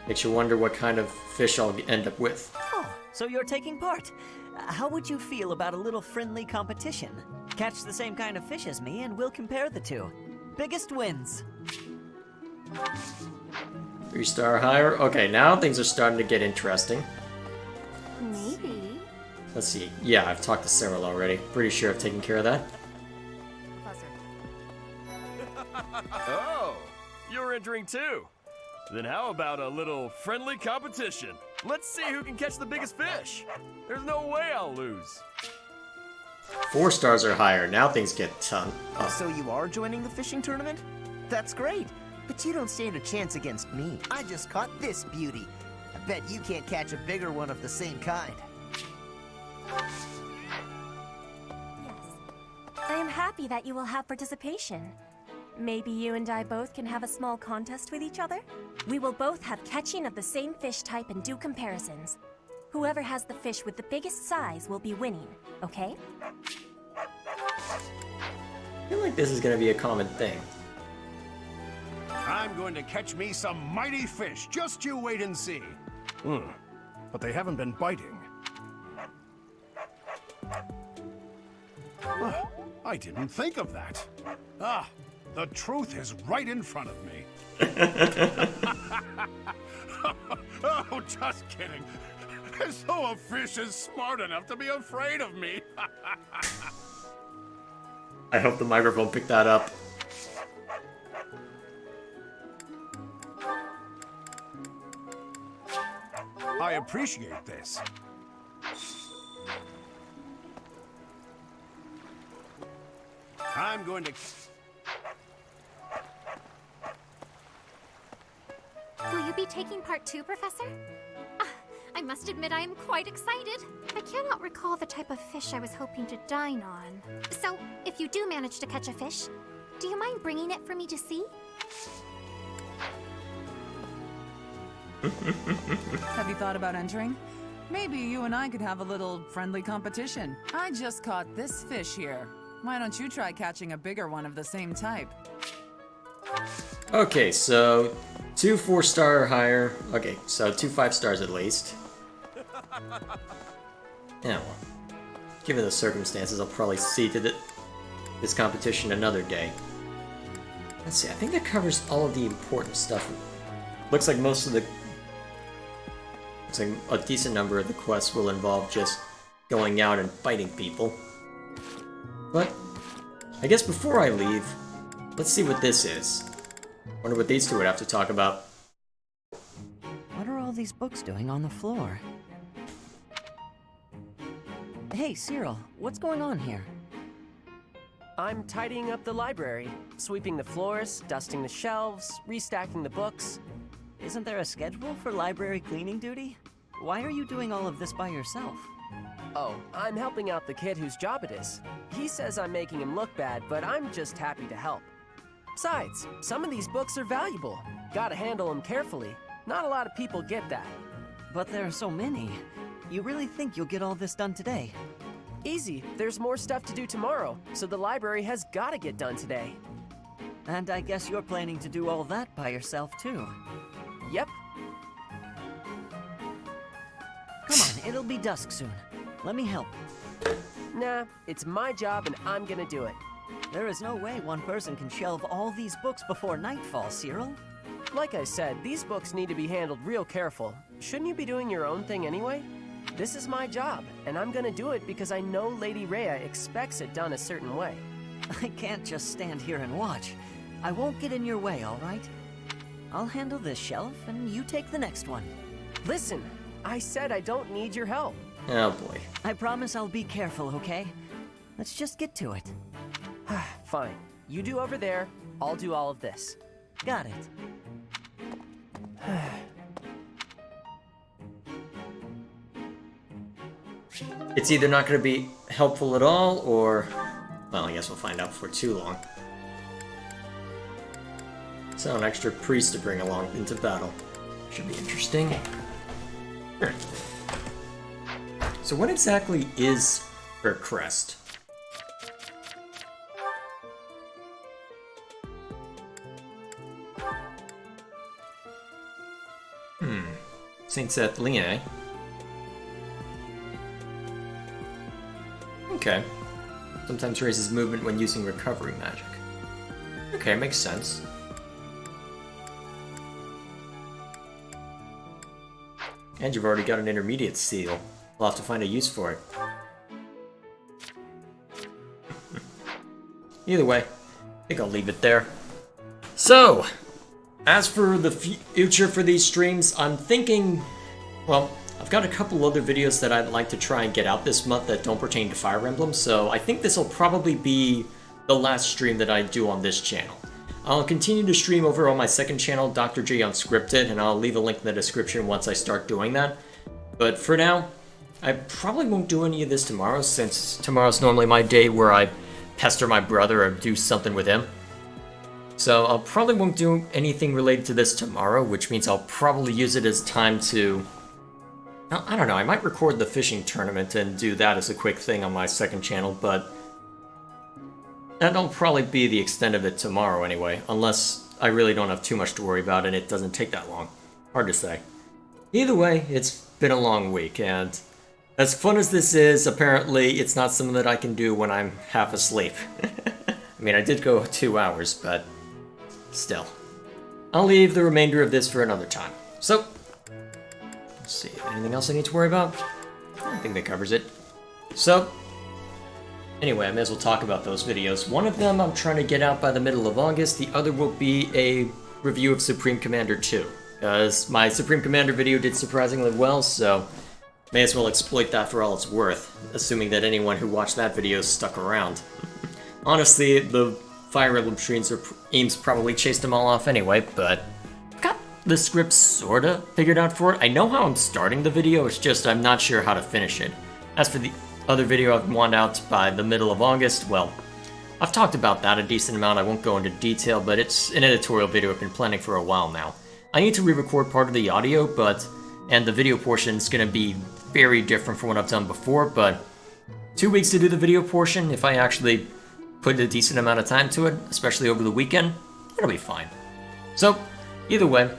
Makes you wonder what kind of fish I'll end up with. Oh, so you're taking part. How would you feel about a little friendly competition? Catch the same kind of fish as me and we'll compare the two. Biggest wins. 3 star or higher? Okay, now things are starting to get interesting. Maybe. Let's see. Yeah, I've talked to Cyril already. Pretty sure I've taken care of that. Oh, you're entering too. Then how about a little friendly competition? Let's see who can catch the biggest fish. There's no way I'll lose. 4 stars or higher. Now things get tough. So you are joining the fishing tournament? That's great. But you don't stand a chance against me. I just caught this beauty. I bet you can't catch a bigger one of the same kind. I am happy that you will have participation. Maybe you and I both can have a small contest with each other? We will both have catching of the same fish type and do comparisons. Whoever has the fish with the biggest size will be winning, okay? I feel like this is going to be a common thing. I'm going to catch me some mighty fish. Just you wait and see. But they haven't been biting. I didn't think of that. The truth is right in front of me. Oh, just kidding. As though a fish is smart enough to be afraid of me. I hope the microphone picked that up. I appreciate this. I'm going to... Will you be taking part too, Professor? I must admit I am quite excited. I cannot recall the type of fish I was hoping to dine on. So, if you do manage to catch a fish, do you mind bringing it for me to see? Have you thought about entering? Maybe you and I could have a little friendly competition. I just caught this fish here. Why don't you try catching a bigger one of the same type? Okay, so 2 4-star or higher. Okay, so 2 5 stars at least. Yeah, well, given the circumstances, I'll probably see to this competition another day. Let's see, I think that covers all of the important stuff. Looks like most of the... Looks like a decent number of the quests will involve just going out and fighting people. But I guess before I leave, let's see what this is. Wonder what these two would have to talk about. What are all these books doing on the floor? Hey, Cyril, what's going on here? I'm tidying up the library, sweeping the floors, dusting the shelves, restacking the books. Isn't there a schedule for library cleaning duty? Why are you doing all of this by yourself? Oh, I'm helping out the kid whose job it is. He says I'm making him look bad, but I'm just happy to help. Besides, some of these books are valuable. Gotta handle them carefully. Not a lot of people get that. But there are so many. You really think you'll get all this done today? Easy. There's more stuff to do tomorrow, so the library has gotta get done today. And I guess you're planning to do all that by yourself, too. Yep. Come on, it'll be dusk soon. Let me help. Nah, it's my job and I'm gonna do it. There is no way one person can shelve all these books before nightfall, Cyril. Like I said, these books need to be handled real careful. Shouldn't you be doing your own thing anyway? This is my job, and I'm gonna do it because I know Lady Rhea expects it done a certain way. I can't just stand here and watch. I won't get in your way, all right? I'll handle this shelf, and you take the next one. Listen, I said I don't need your help. Oh boy. I promise I'll be careful, okay? Let's just get to it. Fine. You do over there, I'll do all of this. Got it. It's either not going to be helpful at all, or... Well, I guess we'll find out before too long. So, an extra priest to bring along into battle. Should be interesting. Here. So what exactly is her crest? Saint Seth Liene. Okay. Sometimes raises movement when using recovery magic. Okay, makes sense. And you've already got an intermediate seal. We'll have to find a use for it. Either way, I think I'll leave it there. So, as for the future for these streams, I'm thinking, well, I've got a couple other videos that I'd like to try and get out this month that don't pertain to Fire Emblem, so I think this will probably be the last stream that I do on this channel. I'll continue to stream over on my second channel, Dr. J Unscripted, and I'll leave a link in the description once I start doing that. But for now, I probably won't do any of this tomorrow, since tomorrow's normally my day where I pester my brother or do something with him. So I'll probably won't do anything related to this tomorrow, which means I'll probably use it as time to... I don't know, I might record the fishing tournament and do that as a quick thing on my second channel, but... that'll probably be the extent of it tomorrow anyway, unless I really don't have too much to worry about and it doesn't take that long. Hard to say. Either way, it's been a long week, and as fun as this is, apparently it's not something that I can do when I'm half asleep. I mean, I did go 2 hours, but still. I'll leave the remainder of this for another time. So, let's see, anything else I need to worry about? I think that covers it. So, anyway, I may as well talk about those videos. One of them I'm trying to get out by the middle of August, the other will be a review of Supreme Commander 2. Because my Supreme Commander video did surprisingly well, so may as well exploit that for all it's worth, assuming that anyone who watched that video stuck around. Honestly, the Fire Emblem streams probably chased them all off anyway, but I've got the script sorta figured out for it. I know how I'm starting the video, it's just I'm not sure how to finish it. As for the other video I've want out by the middle of August, well, I've talked about that a decent amount, I won't go into detail, but it's an editorial video I've been planning for a while now. I need to re-record part of the audio, and the video portion is going to be very different from what I've done before, but 2 weeks to do the video portion, if I actually put a decent amount of time to it, especially over the weekend, it'll be fine. So, either way,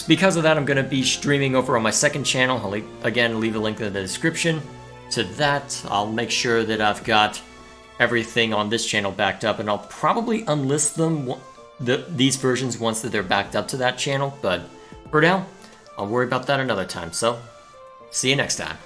because of that, I'm going to be streaming over on my second channel. I'll again leave a link in the description to that. I'll make sure that I've got everything on this channel backed up, and I'll probably unlist them, these versions, once that they're backed up to that channel, but for now, I'll worry about that another time, so see you next time.